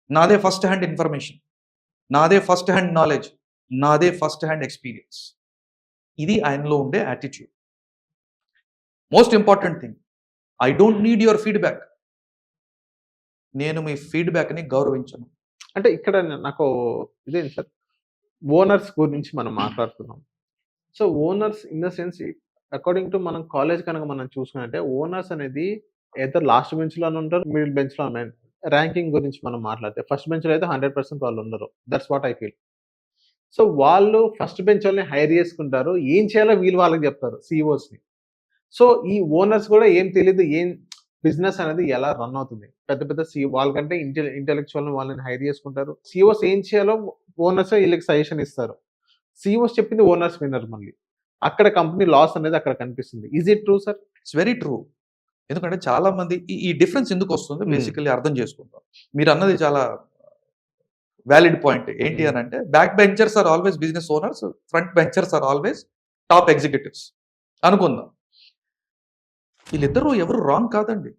నాదే ఫస్ట్ హ్యాండ్ ఇన్ఫర్మేషన్, నాదే ఫస్ట్ హ్యాండ్ నాలెడ్జ్, నాదే ఫస్ట్ హ్యాండ్ ఎక్స్పీరియన్స్. ఇది ఆయనలో ఉండే attitude. Most important thing, I don't need your feedback. నేను మీ ఫీడ్బ్యాక్ని గౌరవించను. అంటే ఇక్కడ నాకు ఇదేంటి సార్, ఓనర్స్ గురించి మనం మాట్లాడుతున్నాం. So owners in the sense according to మనం కాలేజ్ కనుక మనం చూసుకున్నట్టే ఓనర్స్ అనేది ఏదో లాస్ట్ బెంచ్లో ఉంటారు, మిడిల్ బెంచ్లో ఉన్నాయి. ర్యాంకింగ్ గురించి మనం మాట్లాడితే ఫస్ట్ బెంచ్లో అయితే 100% వాళ్ళు ఉండరు. That's what I feel. So వాళ్ళు ఫస్ట్ బెంచ్ వాళ్ళని హైర్ చేసుకుంటారు. ఏం చేయాలో వీళ్ళు వాళ్ళకి చెప్తారు, సిఇఓస్ని. సో ఈ ఓనర్స్ కూడా ఏం తెలియదు, ఏం బిజినెస్ అనేది ఎలా రన్ అవుతుంది. పెద్ద పెద్ద వాళ్ళకంటే ఇంటెలెక్చువల్ వాళ్ళని హైర్ చేసుకుంటారు. సిఇఓస్ ఏం చేయాలో ఓనర్స్ వీళ్ళకి సజెషన్ ఇస్తారు. సిఇఓస్ చెప్పింది ఓనర్స్ వినరు. మళ్ళీ అక్కడ కంపెనీ లాస్ అనేది అక్కడ కనిపిస్తుంది. Is it true sir? It's very true. ఎందుకంటే చాలా మంది ఈ డిఫరెన్స్ ఎందుకు వస్తుందో బేసికల్లీ అర్థం చేసుకుంటాం. మీరు అన్నది చాలా వ్యాలిడ్ పాయింట్. ఏంటి అని అంటే back benchers are always business owners, front benchers are always top executives అనుకుందాం. వీళ్ళిద్దరూ ఎవరు రాంగ్ కాదండి.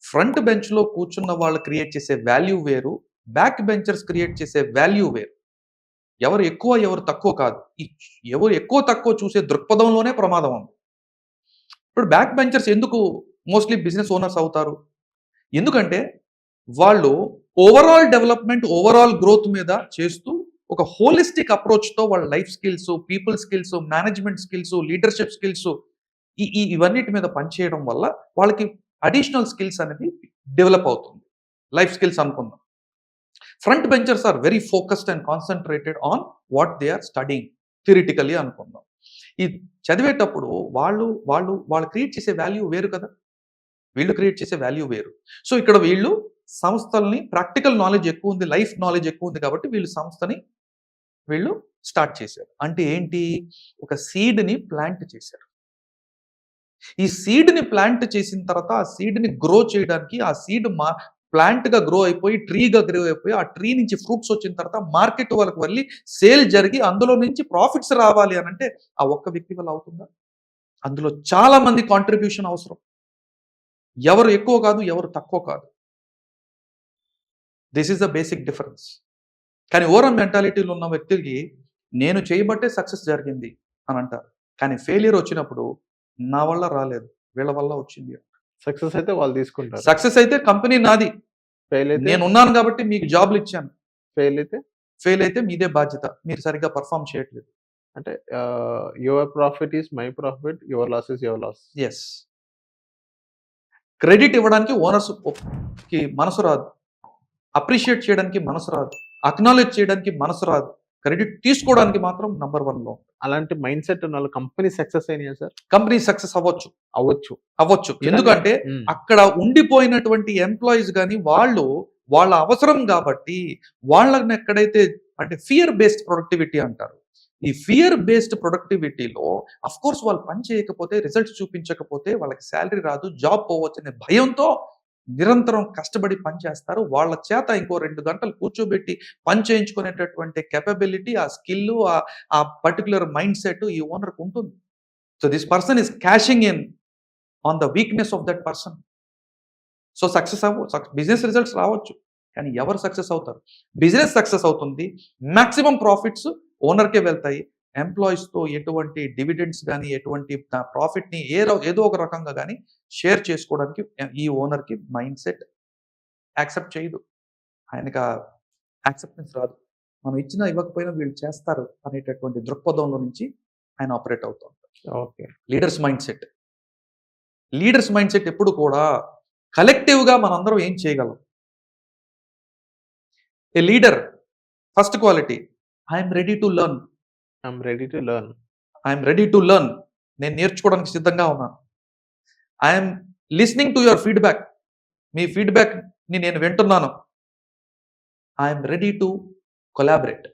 ఫ్రంట్ బెంచ్ లో కూర్చున్న వాళ్ళు క్రియేట్ చేసే వాల్యూ వేరు, బ్యాక్ బెంచర్స్ క్రియేట్ చేసే వాల్యూ వేరు. ఎవరు ఎక్కువ ఎవరు తక్కువ కాదు. ఎవరు ఎక్కువ తక్కువ చూసే దృక్పథంలోనే ప్రమాదం ఉంది. ఇప్పుడు బ్యాక్ బెంచర్స్ ఎందుకు మోస్ట్లీ బిజినెస్ ఓనర్స్ అవుతారు? ఎందుకంటే వాళ్ళు ఓవరాల్ డెవలప్మెంట్, ఓవరాల్ గ్రోత్ మీద చేస్తూ ఒక హోలిస్టిక్ అప్రోచ్తో వాళ్ళ life skills, people skills, management skills, leadership skills ఇవన్నిటి మీద పనిచేయడం వల్ల వాళ్ళకి అడిషనల్ స్కిల్స్ అనేది డెవలప్ అవుతుంది. లైఫ్ స్కిల్స్ అనుకుందాం. Front benchers are very focused and concentrated on what they are studying theoretically అనుకుందాం. ఈ చదివేటప్పుడు వాళ్ళు క్రియేట్ చేసే వాల్యూ వేరు కదా, వీళ్ళు క్రియేట్ చేసే వాల్యూ వేరు. సో ఇక్కడ వీళ్ళు సంస్థల్ని ప్రాక్టికల్ నాలెడ్జ్ ఎక్కువ ఉంది, లైఫ్ నాలెడ్జ్ ఎక్కువ ఉంది కాబట్టి వీళ్ళు స్టార్ట్ చేశారు. అంటే ఏంటి? ఒక సీడ్ని ప్లాంట్ చేశారు. ఈ సీడ్ని ప్లాంట్ చేసిన తర్వాత ఆ సీడ్ని గ్రో చేయడానికి ఆ సీడ్ ప్లాంట్గా గ్రో అయిపోయి ట్రీగా గ్రో అయిపోయి ఆ ట్రీ నుంచి ఫ్రూట్స్ వచ్చిన తర్వాత మార్కెట్ వాళ్ళకి వెళ్ళి సేల్ జరిగి అందులో నుంచి ప్రాఫిట్స్ రావాలి అని అంటే ఆ ఒక్క వ్యక్తి వల్ల అవుతుందా? అందులో చాలా మంది కాంట్రిబ్యూషన్ అవసరం. ఎవరు ఎక్కువ కాదు, ఎవరు తక్కువ కాదు. This is the basic difference. కానీ ఓవరాల్ మెంటాలిటీలో ఉన్న వ్యక్తికి నేను చేయబట్టే సక్సెస్ జరిగింది అని అంటారు. కానీ ఫెయిలియర్ వచ్చినప్పుడు నా వల్ల రాలేదు, వీళ్ళ వల్ల వచ్చింది. సక్సెస్ అయితే వాళ్ళు తీసుకుంటారు. సక్సెస్ అయితే కంపెనీ నాది, ఫెయిల్ అయితే నేను ఉన్నాను కాబట్టి మీకు జాబ్లు ఇచ్చాను. ఫెయిల్ అయితే మీదే బాధ్యత, మీరు సరిగ్గా పర్ఫామ్ చేయట్లేదు. అంటే your profit is my profit, your loss is your loss. Yes. Credit ఇవ్వడానికి ఓనర్స్కి మనసు రాదు, అప్రిషియేట్ చేయడానికి మనసు రాదు, అక్నాలెడ్జ్ చేయడానికి మనసు రాదు. క్రెడిట్ తీసుకోవడానికి మాత్రం నంబర్ 1లో. అలాంటి మైండ్ సెట్ ఉన్న వాళ్ళు కంపెనీ సక్సెస్ అయినాయా సార్? కంపెనీ సక్సెస్ అవ్వచ్చు. ఎందుకంటే మ్మ్. అక్కడ ఉండిపోయినటువంటి ఎంప్లాయీస్ కానీ వాళ్ళ అవసరం కాబట్టి వాళ్ళని ఎక్కడైతే అంటే ఫియర్ బేస్డ్ ప్రొడక్టివిటీ అంటారు. ఈ ఫియర్ బేస్డ్ ప్రొడక్టివిటీలో అఫ్ కోర్స్ వాళ్ళు పని చేయకపోతే, రిజల్ట్స్ చూపించకపోతే వాళ్ళకి శాలరీ రాదు, జాబ్ పోవచ్చు అనే భయంతో నిరంతరం కష్టపడి పని చేస్తారు. వాళ్ళ చేత ఇంకో 2 గంటలు కూర్చోబెట్టి పని చేయించుకునేటటువంటి కెపబిలిటీ, ఆ స్కిల్, ఆ పర్టికులర్ మైండ్ సెట్ ఈ ఓనర్కి ఉంటుంది. So this person is cashing in on the weakness of that person. So business results రావచ్చు, కానీ ఎవరు సక్సెస్ అవుతారు? బిజినెస్ సక్సెస్ అవుతుంది, మాక్సిమం ప్రాఫిట్స్ ఓనర్కే వెళ్తాయి, ఎంప్లాయీస్తో ఎటువంటి డివిడెండ్స్ కానీ ఎటువంటి ప్రాఫిట్ని ఏదో ఒక రకంగా కానీ షేర్ చేసుకోవడానికి ఈ ఓనర్కి మైండ్ సెట్ యాక్సెప్ట్ చేయదు. ఆయనకి ఆ యాక్సెప్టెన్స్ రాదు. మనం ఇచ్చినా ఇవ్వకపోయినా వీళ్ళు చేస్తారు అనేటటువంటి దృక్పథంలో నుంచి ఆయన ఆపరేట్ అవుతూ ఉంటారు. ఓకే. లీడర్స్ మైండ్ సెట్ ఎప్పుడు కూడా కలెక్టివ్గా మనందరం ఏం చేయగలం. A leader first quality I'm ready to learn. I'm ready to learn. నేను నేర్చుకోవడానికి సిద్ధంగా ఉన్నాను. I'm listening to your feedback. మీ ఫీడ్బ్యాక్ని నేను వింటున్నాను. I'm ready to collaborate.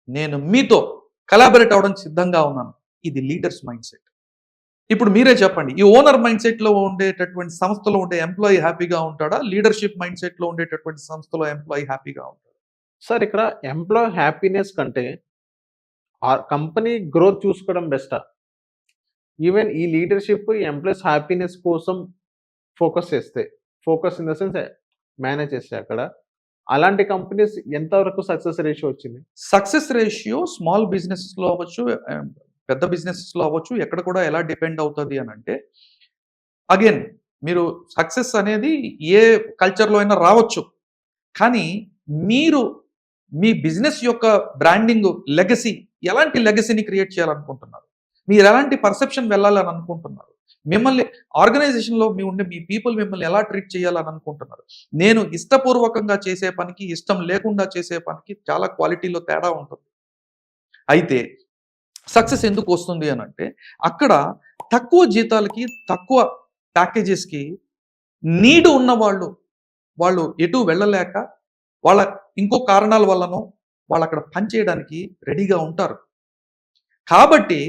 నేను మీతో కొలాబరేట్ అవ్వడానికి సిద్ధంగా ఉన్నాను. ఇది లీడర్స్ మైండ్ సెట్. ఇప్పుడు మీరే చెప్పండి, ఈ ఓనర్ మైండ్ సెట్లో ఉండేటటువంటి సంస్థలో ఉండే ఎంప్లాయీ హ్యాపీగా ఉంటాడా, లీడర్షిప్ మైండ్ సెట్లో ఉండేటటువంటి సంస్థలో ఎంప్లాయీ హ్యాపీగా ఉంటాడా? సార్ ఇక్కడ ఎంప్లాయ్ హ్యాపీనెస్ కంటే ఆ కంపెనీ గ్రోత్ చూసుకోవడం బెస్టా? ఈవెన్ ఈ లీడర్షిప్ ఎంప్లాయీస్ హ్యాపీనెస్ కోసం focus in the sense manage చేస్తే అక్కడ అలాంటి కంపెనీస్ ఎంతవరకు సక్సెస్ రేషియో వచ్చింది? సక్సెస్ రేషియో స్మాల్ బిజినెస్లో అవ్వచ్చు, పెద్ద బిజినెస్లో అవ్వచ్చు, ఎక్కడ కూడా ఎలా డిపెండ్ అవుతుంది అని అంటే, అగైన్ మీరు సక్సెస్ అనేది ఏ కల్చర్లో అయినా రావచ్చు. కానీ మీరు మీ బిజినెస్ యొక్క బ్రాండింగ్ లెగసీ, ఎలాంటి లెగసీని క్రియేట్ చేయాలనుకుంటున్నారు, మీరు ఎలాంటి పర్సెప్షన్ వెళ్ళాలని అనుకుంటున్నారు, మిమ్మల్ని ఆర్గనైజేషన్లో మీ పీపుల్ మిమ్మల్ని ఎలా ట్రీట్ చేయాలని అనుకుంటున్నారు. నేను ఇష్టపూర్వకంగా చేసే పనికి, ఇష్టం లేకుండా చేసే పనికి చాలా క్వాలిటీలో తేడా ఉంటుంది. అయితే సక్సెస్ ఎందుకు వస్తుంది అని అంటే, అక్కడ తక్కువ జీతాలకి, తక్కువ ప్యాకేజెస్కి నీడ్ ఉన్న వాళ్ళు ఎటు వెళ్ళలేక, వాళ్ళ ఇంకో కారణాల వల్లనో వాళ్ళు అక్కడ పనిచేయడానికి రెడీగా ఉంటారు. కాబట్టి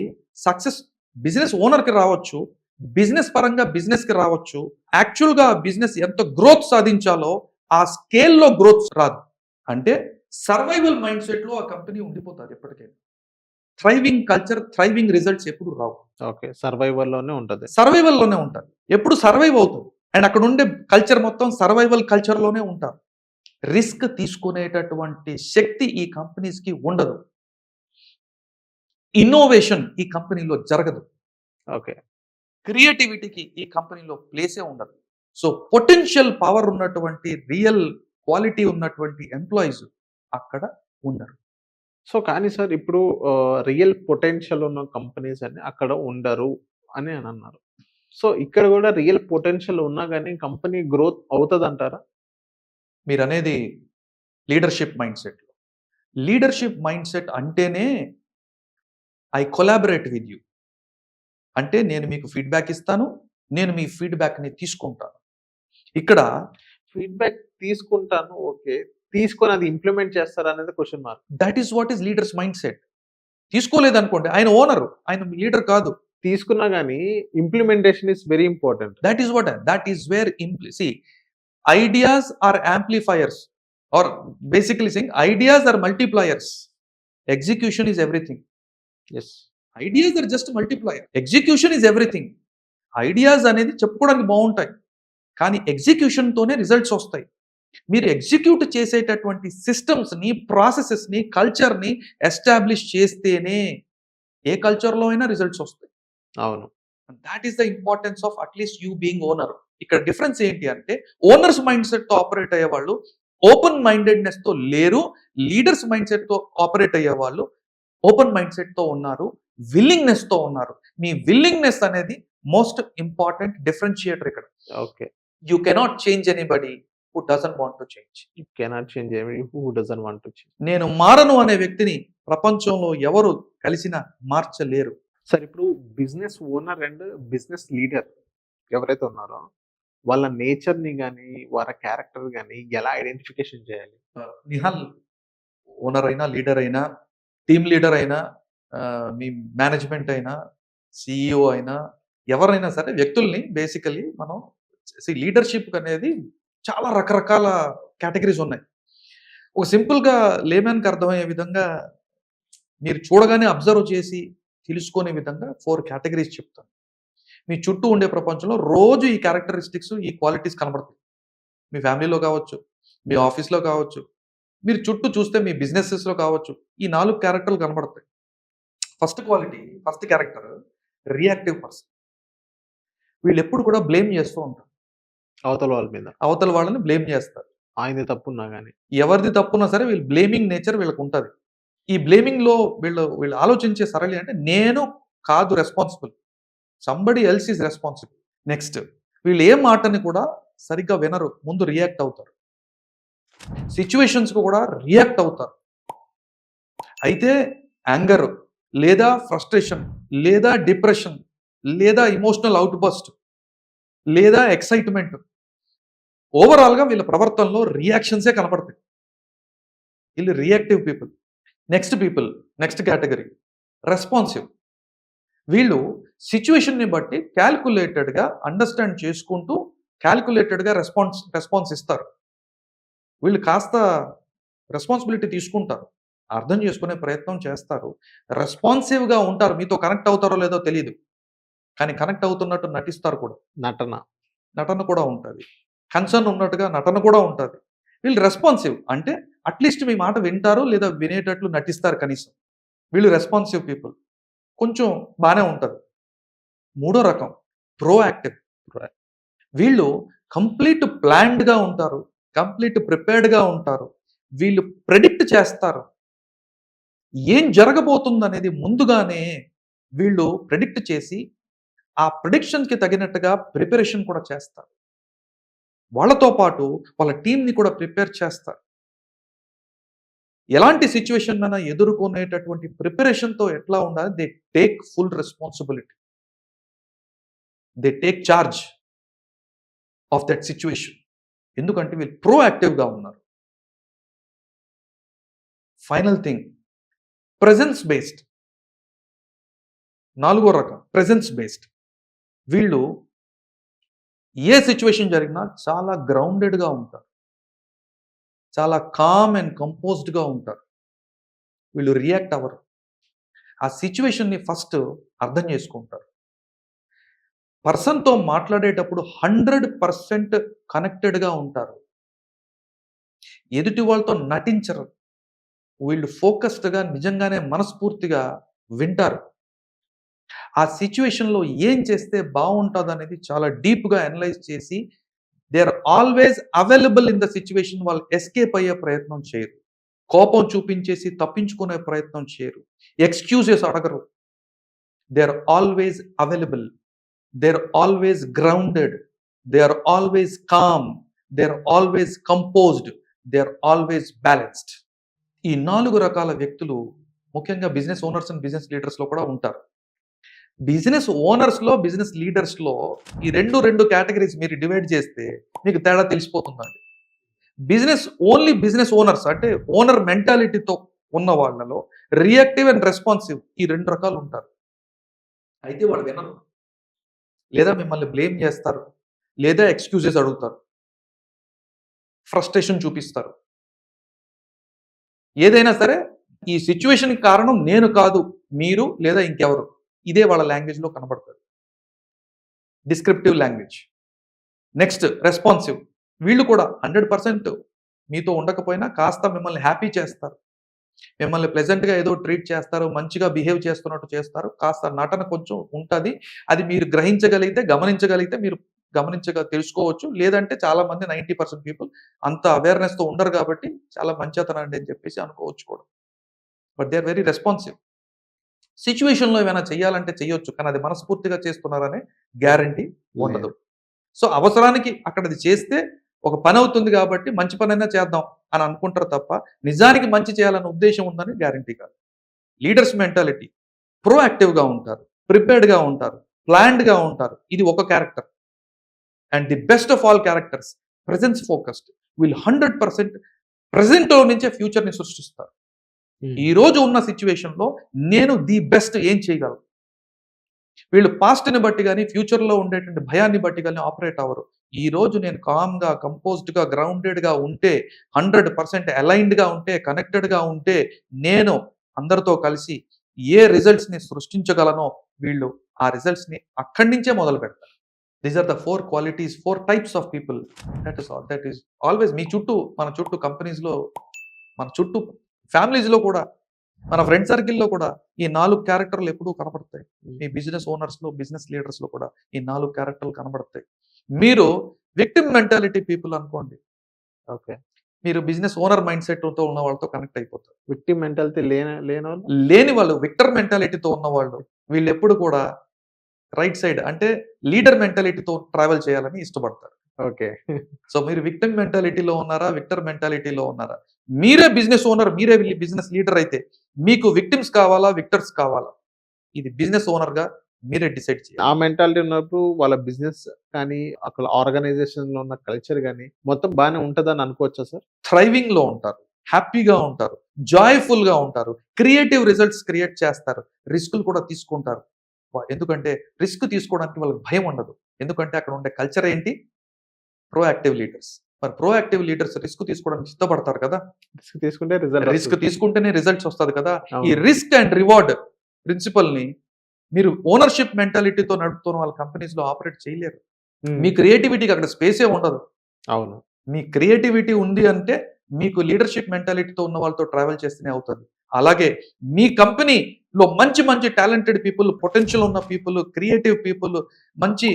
సక్సెస్ బిజినెస్ ఓనర్కి రావచ్చు, బిజినెస్ పరంగా బిజినెస్కి రావచ్చు. యాక్చువల్గా బిజినెస్ ఎంత గ్రోత్ సాధించాలో ఆ స్కేల్లో గ్రోత్ రాదు. అంటే సర్వైవల్ మైండ్ సెట్లో ఆ కంపెనీ ఉండిపోతుంది ఎప్పటికైనా. థ్రైవింగ్ కల్చర్, థ్రైవింగ్ రిజల్ట్స్ ఎప్పుడు రావు. ఓకే, సర్వైవల్లోనే ఉంటుంది. ఎప్పుడు సర్వైవ్ అవుతుంది. అండ్ అక్కడ ఉండే కల్చర్ మొత్తం సర్వైవల్ కల్చర్లోనే ఉంటారు. రిస్క్ తీసుకునేటటువంటి శక్తి ఈ కంపెనీస్కి ఉండదు. ఇన్నోవేషన్ ఈ కంపెనీలో జరగదు. ఓకే. క్రియేటివిటీకి ఈ కంపెనీలో ప్లేసే ఉండదు. సో పొటెన్షియల్ పవర్ ఉన్నటువంటి, రియల్ క్వాలిటీ ఉన్నటువంటి ఎంప్లాయీస్ అక్కడ ఉండరు. సో కానీ సార్ ఇప్పుడు రియల్ పొటెన్షియల్ ఉన్న కంపెనీస్ అని అక్కడ ఉండరు అని అన్నారు. సో ఇక్కడ కూడా రియల్ పొటెన్షియల్ ఉన్నా కానీ కంపెనీ గ్రోత్ అవుతుంది అంటారా? మీరు అనేది లీడర్షిప్ మైండ్ సెట్ అంటేనే ఐ కొలాబరేట్ విత్ యూ. అంటే నేను మీకు ఫీడ్బ్యాక్ ఇస్తాను, నేను మీ ఫీడ్బ్యాక్ని తీసుకుంటాను. ఇక్కడ ఫీడ్బ్యాక్ తీసుకుంటాను, ఓకే, తీసుకొని అది ఇంప్లిమెంట్ చేస్తారా అనేది question mark. That is what is leaders mindset. తీసుకోలేదనుకోండి, ఆయన ఓనర్, ఆయన లీడర్ కాదు. తీసుకున్నా కానీ implementation is very important. That is where ideas are amplifiers, are basically saying ideas are multipliers. Execution is everything. Yes, ideas are just multiplier, execution is everything. Ideas అనేది చెప్పుకోవడానికి బాగుంటాయి, కానీ ఎగ్జిక్యూషన్తోనే రిజల్ట్స్ వస్తాయి. మీరు ఎగ్జిక్యూట్ చేసేటటువంటి సిస్టమ్స్ని, ప్రాసెసెస్ని, కల్చర్ని ఎస్టాబ్లిష్ చేస్తేనే ఏ కల్చర్లో అయినా రిజల్ట్స్ వస్తాయి. అవును. That is the importance of at least you being owner. ఇక్కడ డిఫరెన్స్ ఏంటి అంటే, ఓనర్స్ మైండ్ సెట్తో ఆపరేట్ అయ్యే వాళ్ళు ఓపెన్ మైండెడ్నెస్తో లేరు, లీడర్స్ మైండ్ సెట్తో ఆపరేట్ అయ్యే వాళ్ళు ఓపెన్ మైండ్ సెట్తో ఉన్నారు, విల్లింగ్నెస్తో ఉన్నారు. మీ విల్లింగ్నెస్ అనేది మోస్ట్ ఇంపార్టెంట్ డిఫరెన్షియేటర్ ఇక్కడ. Okay. You cannot change anybody who doesn't want to change. You cannot change anybody who doesn't want to change. నేను మారను అనే వ్యక్తిని ప్రపంచంలో ఎవరు కలిసినా మార్చలేరు. సార్ ఇప్పుడు business owner and business leader ఎవరైతే ఉన్నారో వాళ్ళ నేచర్ని కానీ వాళ్ళ క్యారెక్టర్ కానీ ఎలా ఐడెంటిఫికేషన్ చేయాలి? నిహాల్, ఓనర్ అయినా, లీడర్ అయినా, టీమ్ లీడర్ అయినా, మీ మేనేజ్మెంట్ అయినా, సిఇఓ అయినా, ఎవరైనా సరే వ్యక్తుల్ని బేసికలీ మనం లీడర్షిప్ అనేది చాలా రకరకాల కేటగిరీస్ ఉన్నాయి. ఒక సింపుల్గా లేమన్కి అర్థమయ్యే విధంగా మీరు చూడగానే అబ్జర్వ్ చేసి తెలుసుకునే విధంగా 4 కేటగిరీస్ చెప్తాను. మీ చుట్టూ ఉండే ప్రపంచంలో రోజు ఈ క్యారెక్టరిస్టిక్స్, ఈ క్వాలిటీస్ కనబడతాయి. మీ ఫ్యామిలీలో కావచ్చు, మీ ఆఫీస్లో కావచ్చు, మీరు చుట్టూ చూస్తే మీ బిజినెసెస్లో కావచ్చు, ఈ 4 క్యారెక్టర్లు కనబడతాయి. First quality, first character reactive person. వీళ్ళు ఎప్పుడు కూడా బ్లేమ్ చేస్తూ ఉంటారు, అవతల వాళ్ళ మీద అవతల వాళ్ళని బ్లేమ్ చేస్తారు. ఆయనది తప్పున్నా కానీ ఎవరిది తప్పున్నా సరే వీళ్ళు బ్లేమింగ్ నేచర్ వీళ్ళకి ఉంటుంది. ఈ బ్లేమింగ్ లో వీళ్ళు వీళ్ళు ఆలోచించే సరళి అంటే నేను కాదు responsible, somebody else is responsible. Next వీళ్ళు ఏ మాటని కూడా సరిగ్గా వినరు, ముందు రియాక్ట్ అవుతారు, సిచ్యువేషన్స్ కు కూడా రియాక్ట్ అవుతారు. అయితే యాంగర్ లేదా ఫ్రస్ట్రేషన్ లేదా డిప్రెషన్ లేదా ఇమోషనల్ అవుట్ బస్ట్ లేదా ఎక్సైట్మెంట్, ఓవరాల్ గా వీళ్ళ ప్రవర్తనలో రియాక్షన్సే కనపడతాయి. వీళ్ళు reactive people. Next category responsive. వీళ్ళు సిచ్యువేషన్ని బట్టి క్యాల్కులేటెడ్గా అండర్స్టాండ్ చేసుకుంటూ క్యాల్కులేటెడ్గా రెస్పాన్స్ ఇస్తారు. వీళ్ళు కాస్త రెస్పాన్సిబిలిటీ తీసుకుంటారు, అర్థం చేసుకునే ప్రయత్నం చేస్తారు, రెస్పాన్సివ్గా ఉంటారు. మీతో కనెక్ట్ అవుతారో లేదో తెలియదు, కానీ కనెక్ట్ అవుతున్నట్టు నటిస్తారు కూడా, నటన కూడా ఉంటుంది. కన్సర్న్ ఉన్నట్టుగా నటన కూడా ఉంటుంది. వీళ్ళు రెస్పాన్సివ్ అంటే అట్లీస్ట్ మీ మాట వింటారు లేదా వినేటట్లు నటిస్తారు కనీసం. వీళ్ళు రెస్పాన్సివ్ పీపుల్, కొంచెం బాగానే ఉంటుంది. మూడో రకం ప్రోయాక్టివ్. వీళ్ళు కంప్లీట్ ప్లాన్డ్గా ఉంటారు, కంప్లీట్ ప్రిపేర్డ్గా ఉంటారు. వీళ్ళు ప్రెడిక్ట్ చేస్తారు, ఏం జరగబోతుంది ముందుగానే వీళ్ళు ప్రెడిక్ట్ చేసి ఆ ప్రిడిక్షన్కి తగినట్టుగా ప్రిపరేషన్ కూడా చేస్తారు. వాళ్ళతో పాటు వాళ్ళ టీంని కూడా ప్రిపేర్ చేస్తారు. ఎలాంటి సిచ్యువేషన్ అయినా ఎదుర్కొనేటటువంటి ప్రిపరేషన్తో ఎట్లా ఉండాలి, they take full responsibility, they take charge of that situation. ఎందుకంటే వీళ్ళు ప్రోయాక్టివ్గా ఉన్నారు. Final thing presence based. నాలుగో రకం ప్రెజెన్స్ బేస్డ్. వీళ్ళు ఏ సిచ్యువేషన్ జరిగినా చాలా గ్రౌండెడ్గా ఉంటారు, చాలా కామ్ అండ్ కంపోజ్డ్గా ఉంటారు. వీళ్ళు రియాక్ట్ అవ్వరు, ఆ సిచ్యువేషన్ని ఫస్ట్ అర్థం చేసుకుంటారు. పర్సన్తో మాట్లాడేటప్పుడు 100% కనెక్టెడ్గా ఉంటారు, ఎదుటి వాళ్ళతో నటించరు. వీళ్ళు ఫోకస్డ్గా నిజంగానే మనస్ఫూర్తిగా వింటారు. ఆ సిచ్యువేషన్లో ఏం చేస్తే బాగుంటుంది అనేది చాలా డీప్గా అనలైజ్ చేసి they are always available in the situation. వాళ్ళు ఎస్కేప్ అయ్యే ప్రయత్నం చేయరు, కోపం చూపించేసి తప్పించుకునే ప్రయత్నం చేయరు, ఎక్స్క్యూజెస్ అడగరు. They are always available, they are always grounded, they are always calm, they are always composed, they are always balanced. ఈ 4 రకాల వ్యక్తులు ముఖ్యంగా బిజినెస్ ఓనర్స్ అండ్ బిజినెస్ లీడర్స్లో కూడా ఉంటారు. బిజినెస్ ఓనర్స్లో బిజినెస్ లీడర్స్లో ఈ రెండు కేటగిరీస్ మీరు డివైడ్ చేస్తే మీకు తేడా తెలిసిపోతుందండి. బిజినెస్ ఓనర్స్ అంటే ఓనర్ మెంటాలిటీతో ఉన్న వాళ్ళలో రియాక్టివ్ అండ్ రెస్పాన్సివ్ ఈ 2 రకాలు ఉంటారు. అయితే వాళ్ళు వినరు, లేదా మిమ్మల్ని బ్లేమ్ చేస్తారు, లేదా ఎక్స్క్యూజెస్ అడుగుతారు, ఫ్రస్ట్రేషన్ చూపిస్తారు. ఏదైనా సరే ఈ సిచ్యువేషన్కి కారణం నేను కాదు, మీరు లేదా ఇంకెవరు, ఇదే వాళ్ళ లాంగ్వేజ్లో కనబడుతుంది, డిస్క్రిప్టివ్ లాంగ్వేజ్. Next responsive. వీళ్ళు కూడా 100% మీతో ఉండకపోయినా కాస్త మిమ్మల్ని హ్యాపీ చేస్తారు, మిమ్మల్ని ప్లెజెంట్గా ఏదో ట్రీట్ చేస్తారు, మంచిగా బిహేవ్ చేస్తున్నట్టు చేస్తారు. కాస్త నటన కొంచెం ఉంటుంది, అది మీరు గమనించగలిగితే మీరు తెలుసుకోవచ్చు. లేదంటే చాలా మంది 90% పీపుల్ అంత అవేర్నెస్తో ఉండరు కాబట్టి చాలా మంచితనం అండి అని చెప్పేసి అనుకోవచ్చు కూడా. But they are very responsive. సిచ్యువేషన్లో ఏమైనా చేయాలంటే చేయొచ్చు, కానీ అది మనస్ఫూర్తిగా చేస్తున్నారనే గ్యారంటీ ఉండదు. సో అవసరానికి అక్కడ అది చేస్తే ఒక పని అవుతుంది కాబట్టి మంచి పనైనా చేద్దాం అని అనుకుంటారు తప్ప నిజానికి మంచి చేయాలనే ఉద్దేశం ఉందని గ్యారంటీ కాదు. లీడర్స్ మెంటాలిటీ ప్రోయాక్టివ్గా ఉంటారు, ప్రిపేర్డ్గా ఉంటారు, ప్లాన్డ్గా ఉంటారు. ఇది ఒక character. And the best of all characters presence focused. వీళ్ళు 100% ప్రెజెంట్లో నుంచే ఫ్యూచర్ని సృష్టిస్తారు. ఈ రోజు ఉన్న సిచ్యువేషన్లో నేను ది బెస్ట్ ఏం చేయగలను. వీళ్ళు పాస్ట్ని బట్టి కానీ ఫ్యూచర్లో ఉండేటువంటి భయాన్ని బట్టి కానీ ఆపరేట్ అవ్వరు. ఈ రోజు నేను కామ్గా, కంపోజ్డ్గా, గ్రౌండెడ్గా ఉంటే, 100% అలైన్డ్గా ఉంటే, కనెక్టెడ్గా ఉంటే, నేను అందరితో కలిసి ఏ రిజల్ట్స్ని సృష్టించగలనో వీళ్ళు ఆ రిజల్ట్స్ని అక్కడి నుంచే మొదలు పెడతారు. These are the 4 qualities, 4 types of people. That is always మీ చుట్టూ, మన చుట్టూ కంపెనీస్లో, మన చుట్టూ ఫ్యామిలీస్లో కూడా మన ఫ్రెండ్ సర్కిల్లో కూడా ఈ 4 క్యారెక్టర్లు ఎప్పుడూ కనబడతాయి. మీ బిజినెస్ ఓనర్స్లో, బిజినెస్ లీడర్స్లో కూడా ఈ 4 క్యారెక్టర్లు కనబడతాయి. మీరు విక్టిమ్ మెంటాలిటీ పీపుల్ అనుకోండి. ఓకే. మీరు బిజినెస్ ఓనర్ మైండ్ సెట్తో ఉన్న వాళ్ళతో కనెక్ట్ అయిపోతారు. విక్టిమ్ మెంటాలిటీ లేని వాళ్ళు లేని వాళ్ళు విక్టర్ మెంటాలిటీతో ఉన్నవాళ్ళు వీళ్ళు ఎప్పుడు కూడా రైట్ సైడ్ అంటే లీడర్ మెంటాలిటీతో ట్రావెల్ చేయాలని ఇష్టపడతారు. ఓకే. సో మీరు విక్టిమ్ మెంటాలిటీలో ఉన్నారా, విక్టర్ మెంటాలిటీలో ఉన్నారా? మీరే బిజినెస్ ఓనర్, మీరే బిజినెస్ లీడర్ అయితే మీకు విక్టిమ్స్ కావాలా, విక్టర్స్ కావాలా? ఇది బిజినెస్ ఓనర్ గా మీరే డిసైడ్ చేయాలి. ఆ మెంటాలిటీ ఉన్నప్పుడు వాళ్ళ బిజినెస్ కానీ అక్కడ ఆర్గనైజేషన్ లో ఉన్న కల్చర్ కానీ మొత్తం బాగానే ఉంటదని అనుకోవచ్చా సార్? థ్రైవింగ్ లో ఉంటారు, హ్యాపీగా ఉంటారు, జాయ్ఫుల్ గా ఉంటారు, క్రియేటివ్ రిజల్ట్స్ క్రియేట్ చేస్తారు, రిస్కులు కూడా తీసుకుంటారు. ఎందుకంటే రిస్క్ తీసుకోవడానికి వాళ్ళకి భయం ఉండదు. ఎందుకంటే అక్కడ ఉండే కల్చర్ ఏంటి? Proactive leaders. మరి ప్రోయాక్టివ్ లీడర్స్ రిస్క్ తీసుకోవడానికి ఇష్టపడతారు కదా. రిస్క్ తీసుకుంటే రిస్క్ తీసుకుంటేనే రిజల్ట్స్ వస్తుంది కదా. ఈ అవును. రిస్క్ అండ్ రివార్డ్ ప్రిన్సిపల్ ని మీరు ఓనర్షిప్ మెంటాలిటీతో నడుపుతున్న వాళ్ళ కంపెనీస్ లో ఆపరేట్ చేయలేరు. మీ క్రియేటివిటీకి అక్కడ స్పేసే ఉండదు. అవును. మీ క్రియేటివిటీ ఉంది అంటే మీకు లీడర్షిప్ మెంటాలిటీతో ఉన్న వాళ్ళతో ట్రావెల్ చేస్తేనే అవుతుంది. అలాగే మీ కంపెనీలో మంచి మంచి టాలెంటెడ్ పీపుల్, పొటెన్షియల్ ఉన్న పీపుల్, క్రియేటివ్ పీపుల్, మంచి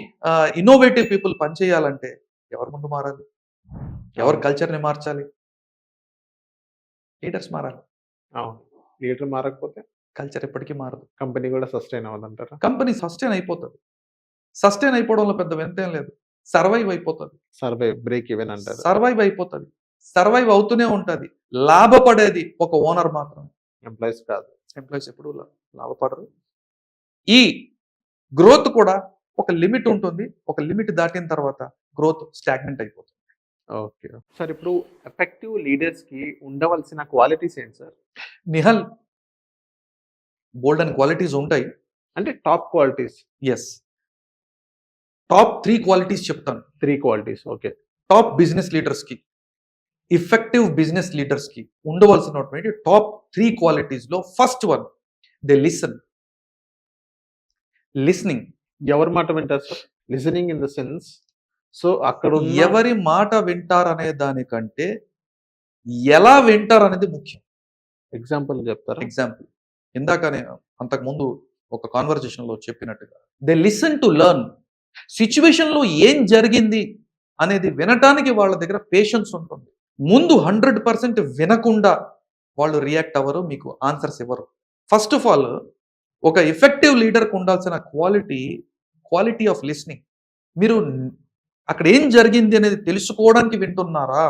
ఇన్నోవేటివ్ పీపుల్ పనిచేయాలంటే ఎవరి ముందు మారాలి? ఎవరు కల్చర్ని మార్చాలి? లీడర్స్ మారాలి. అవును. లీడర్ మారకపోతే కల్చర్ ఎప్పటికీ మారదు. కంపెనీ కూడా సస్టైన్ అవ్వదంటారా? కంపెనీ సస్టైన్ అయిపోతుంది. సస్టైన్ అయిపోవడంలో పెద్ద వింతేం లేదు. సర్వైవ్ అయిపోతుంది. బ్రేక్ ఈవెన్ అంటారు. సర్వైవ్ అయిపోతుంది. సర్వైవ్ అవుతూనే ఉంటుంది. లాభపడేది ఒక ఓనర్ మాత్రం. ఎంప్లాయీస్ కాదు. ఎంప్లాయీస్ ఎప్పుడు లాభపడరు. ఈ గ్రోత్ కూడా ఒక లిమిట్ ఉంటుంది. ఒక లిమిట్ దాటిన తర్వాత గ్రోత్ స్టాగ్నెంట్ అయిపోతుంది. Okay sir. ఇప్పుడు ఎఫెక్టివ్ లీడర్స్ కి ఉండవలసిన క్వాలిటీస్ ఏంటి sir? Nihal bold and qualities ఉంటాయి. అంటే top qualities. Yes, top 3 qualities చెప్తాను. 3 qualities. Okay. Top business leaders కి, ఇఫెక్టివ్ బిజినెస్ లీడర్స్ కి ఉండవలసినటువంటి టాప్ 3 క్వాలిటీస్ లో first one, they listen. Listening. ఎవరి మాట వింటారు sir? Listening in the sense so అక్కడ ఎవరి మాట వింటారనే దానికంటే ఎలా వింటారు అనేది ముఖ్యం. ఎగ్జాంపుల్ చెప్తారా? ఎగ్జాంపుల్ ఇందాకనే అంతకు ముందు ఒక కాన్వర్జేషన్ లో చెప్పినట్టుగా they listen to learn. Situation లో ఏం జరిగింది అనేది వినటానికి వాళ్ళ దగ్గర పేషెన్స్ ఉంటుంది. ముందు 100% వినకుండా వాళ్ళు రియాక్ట్ అవ్వరు, మీకు ఆన్సర్స్ ఇవ్వరు. ఫస్ట్ ఆఫ్ ఆల్ ఒక ఎఫెక్టివ్ లీడర్కి ఉండాల్సిన క్వాలిటీ ఆఫ్ లిస్నింగ్. మీరు అక్కడ ఏం జరిగింది అనేది తెలుసుకోవడానికి వింటున్నారా,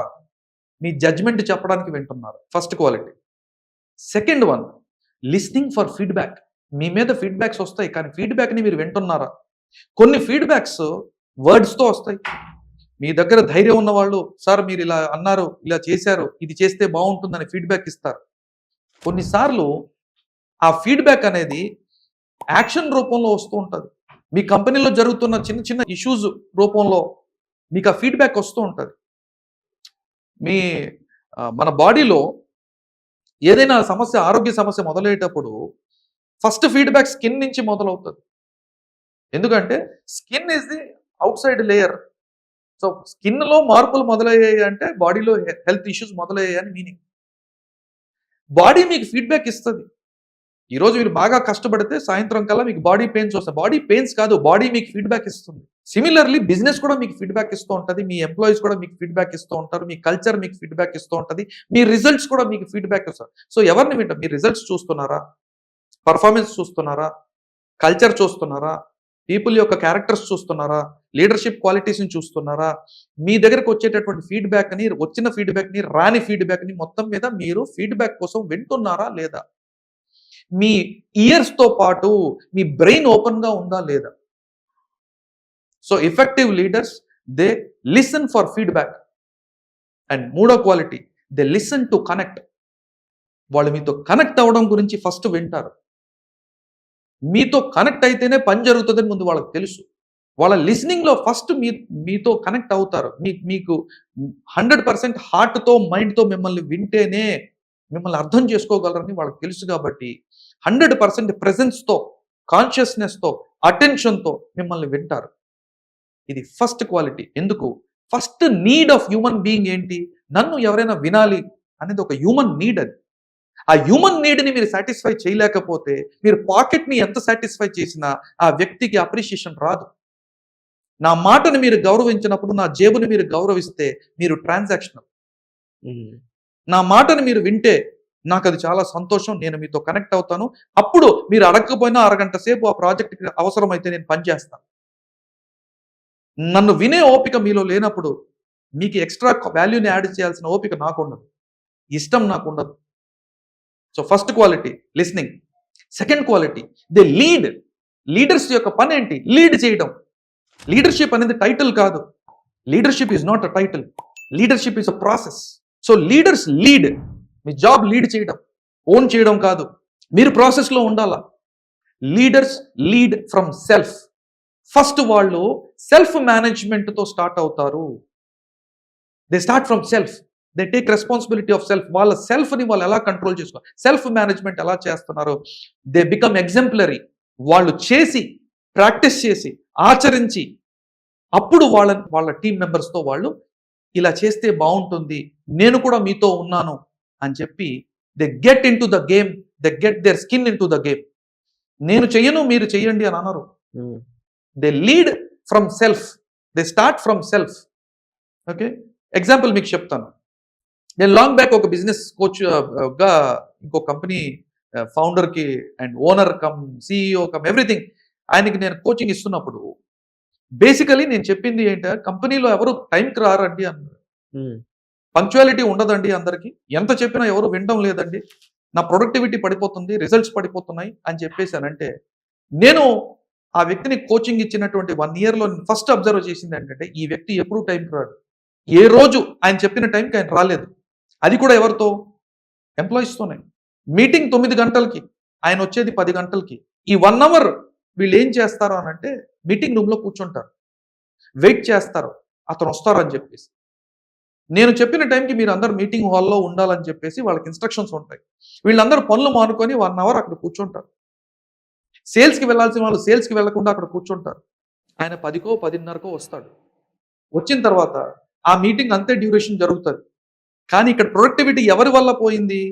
మీ జడ్జ్మెంట్ చెప్పడానికి వింటున్నారా? First quality. Second one, listening for feedback. మీ మీద ఫీడ్బ్యాక్స్ వస్తాయి, కానీ ఫీడ్బ్యాక్ని మీరు వింటున్నారా? కొన్ని ఫీడ్బ్యాక్స్ వర్డ్స్తో వస్తాయి. మీ దగ్గర ధైర్యం ఉన్న వాళ్ళు, సార్ మీరు ఇలా అన్నారు, ఇలా చేశారు, ఇది చేస్తే బాగుంటుందని ఫీడ్బ్యాక్ ఇస్తారు. కొన్నిసార్లు ఆ ఫీడ్బ్యాక్ అనేది యాక్షన్ రూపంలో వస్తూ ఉంటుంది. మీ కంపెనీలో జరుగుతున్న చిన్న చిన్న ఇష్యూస్ రూపంలో మీకు ఆ ఫీడ్బ్యాక్ వస్తూ ఉంటుంది. మన బాడీలో ఏదైనా సమస్య, ఆరోగ్య సమస్య మొదలయ్యేటప్పుడు ఫస్ట్ ఫీడ్బ్యాక్ స్కిన్ నుంచి మొదలవుతుంది. ఎందుకంటే skin is the outside layer. So స్కిన్లో మార్పులు మొదలయ్యాయి అంటే బాడీలో హెల్త్ ఇష్యూస్ మొదలయ్యాయి అని మీనింగ్. బాడీ మీకు ఫీడ్బ్యాక్ ఇస్తుంది. ఈరోజు మీరు బాగా కష్టపడితే సాయంత్రం కల్లా మీకు బాడీ పెయిన్స్ వస్తాయి. బాడీ పెయిన్స్ కాదు, బాడీ మీకు ఫీడ్బ్యాక్ ఇస్తుంది. సిమిలర్లీ బిజినెస్ కూడా మీకు ఫీడ్బ్యాక్ ఇస్తూ ఉంటుంది, మీ ఎంప్లాయీస్ కూడా మీకు ఫీడ్బ్యాక్ ఇస్తూ ఉంటారు, మీ కల్చర్ మీకు ఫీడ్బ్యాక్ ఇస్తూ ఉంటుంది, మీ రిజల్ట్స్ కూడా మీకు ఫీడ్బ్యాక్ ఇస్తారు. సో ఎవరిని వింటారు? మీ రిజల్ట్స్ చూస్తున్నారా, పర్ఫార్మెన్స్ చూస్తున్నారా, కల్చర్ చూస్తున్నారా, పీపుల్ యొక్క క్యారెక్టర్స్ చూస్తున్నారా, లీడర్షిప్ క్వాలిటీస్ని చూస్తున్నారా? మీ దగ్గరకు వచ్చేటటువంటి ఫీడ్బ్యాక్ని, వచ్చిన ఫీడ్బ్యాక్ని, రాని ఫీడ్బ్యాక్ని మొత్తం మీద మీరు ఫీడ్బ్యాక్ కోసం వింటున్నారా లేదా? మీ ఇయర్స్తో పాటు మీ బ్రెయిన్ ఓపెన్గా ఉందా లేదా? So effective leaders they listen for feedback. And మూడో quality, they listen to connect. వాళ్ళు మీతో కనెక్ట్ అవ్వడం గురించి ఫస్ట్ వింటారు. మీతో కనెక్ట్ అయితేనే పని జరుగుతుందని ముందు వాళ్ళకి తెలుసు. వాళ్ళ లిసనింగ్లో ఫస్ట్ మీతో కనెక్ట్ అవుతారు. మీకు 100% హార్ట్తో, మైండ్తో మిమ్మల్ని వింటేనే మిమ్మల్ని అర్థం చేసుకోగలరని వాళ్ళకి తెలుసు. కాబట్టి 100% ప్రెజెన్స్తో, కాన్షియస్నెస్తో, అటెన్షన్తో మిమ్మల్ని వింటారు. ఇది ఫస్ట్ క్వాలిటీ. ఎందుకు? First need of human being ఏంటి? నన్ను ఎవరైనా వినాలి అనేది ఒక హ్యూమన్ నీడ్. అది ఆ హ్యూమన్ నీడ్ని మీరు సాటిస్ఫై చేయలేకపోతే మీరు పాకెట్ని ఎంత సాటిస్ఫై చేసినా ఆ వ్యక్తికి అప్రిషియేషన్ రాదు. నా మాటను మీరు గౌరవించినప్పుడు, నా జేబుని మీరు గౌరవిస్తే మీరు ట్రాన్సాక్షనల్. నా మాటను మీరు వింటే నాకు అది చాలా సంతోషం, నేను మీతో కనెక్ట్ అవుతాను. అప్పుడు మీరు అడగకపోయినా అరగంట సేపు ఆ ప్రాజెక్ట్కి అవసరమైతే నేను పనిచేస్తాను. నన్ను వినే ఓపిక మీలో లేనప్పుడు మీకు ఎక్స్ట్రా వాల్యూని యాడ్ చేయాల్సిన ఓపిక నాకు ఉండదు, ఇష్టం నాకు ఉండదు. So first quality listening. Second quality they lead. Leaders యొక్క పని ఏంటి? లీడ్ చేయడం. లీడర్షిప్ అనేది టైటిల్ కాదు. Leadership is not a title, leadership is a process. So leaders lead. Me job lead చేయడం, ఓన్ చేయడం కాదు. మీరు ప్రాసెస్లో ఉండాలా. Leaders lead from self. First వాళ్ళు సెల్ఫ్ మేనేజ్మెంట్తో స్టార్ట్ అవుతారు. They start from self. They take responsibility of self. వాళ్ళ సెల్ఫ్ని వాళ్ళు ఎలా కంట్రోల్ చేసుకోవాలి, సెల్ఫ్ మేనేజ్మెంట్ ఎలా చేస్తున్నారు, దే బికమ్ ఎగ్జాంపులరీ. వాళ్ళు చేసి, ప్రాక్టీస్ చేసి, ఆచరించి, అప్పుడు వాళ్ళ టీం మెంబర్స్తో వాళ్ళు ఇలా చేస్తే బాగుంటుంది, నేను కూడా మీతో ఉన్నాను అని చెప్పి they get into the game, they get their skin into the game. నేను చెయ్యను మీరు చెయ్యండి అని అనరు. They lead from self. They start from self. Okay, example మీకు చెప్తాను. నేను లాంగ్ బ్యాక్ ఒక బిజినెస్ కోచ్ గా ఇంకో కంపెనీ ఫౌండర్కి and owner cum CEO cum everything ఆయనకి నేను కోచింగ్ ఇస్తున్నప్పుడు బేసికలీ నేను చెప్పింది ఏంటంటే, కంపెనీలో ఎవరు టైంకి రారండి అన్నారు. పంక్చువాలిటీ ఉండదండి అందరికీ, ఎంత చెప్పినా ఎవరు వినడం లేదండి, నా ప్రొడక్టివిటీ పడిపోతుంది, రిజల్ట్స్ పడిపోతున్నాయి అని చెప్పేసానంటే, నేను ఆ వ్యక్తిని కోచింగ్ ఇచ్చినటువంటి 1 yearలో ఫస్ట్ అబ్జర్వ్ చేసింది ఏంటంటే, ఈ వ్యక్తి ఎప్పుడూ టైంకి రాడు. ఏ రోజు ఆయన చెప్పిన టైంకి ఆయన రాలేదు. అది కూడా ఎవరితో? ఎంప్లాయీస్తోనే. మీటింగ్ 9 గంటలకి, ఆయన వచ్చేది 10 గంటలకి. ఈ 1 hour వీళ్ళు ఏం చేస్తారు అని అంటే, మీటింగ్ రూమ్లో కూర్చుంటారు, వెయిట్ చేస్తారు అతను వస్తారని చెప్పేసి. నేను చెప్పిన టైంకి మీరు అందరు మీటింగ్ హాల్లో ఉండాలని చెప్పేసి వాళ్ళకి ఇన్స్ట్రక్షన్స్ ఉంటాయి. వీళ్ళందరూ పనులు మానుకొని 1 hour అక్కడ కూర్చుంటారు. సేల్స్కి వెళ్ళాల్సిన వాళ్ళు సేల్స్కి వెళ్లకుండా అక్కడ కూర్చుంటారు. ఆయన 10కో 10:30కో వస్తాడు. వచ్చిన తర్వాత ఆ మీటింగ్ అంతే డ్యూరేషన్ జరుగుతుంది. కానీ ఇక్కడ ప్రొడక్టివిటీ ఎవరి వల్ల పోయింది?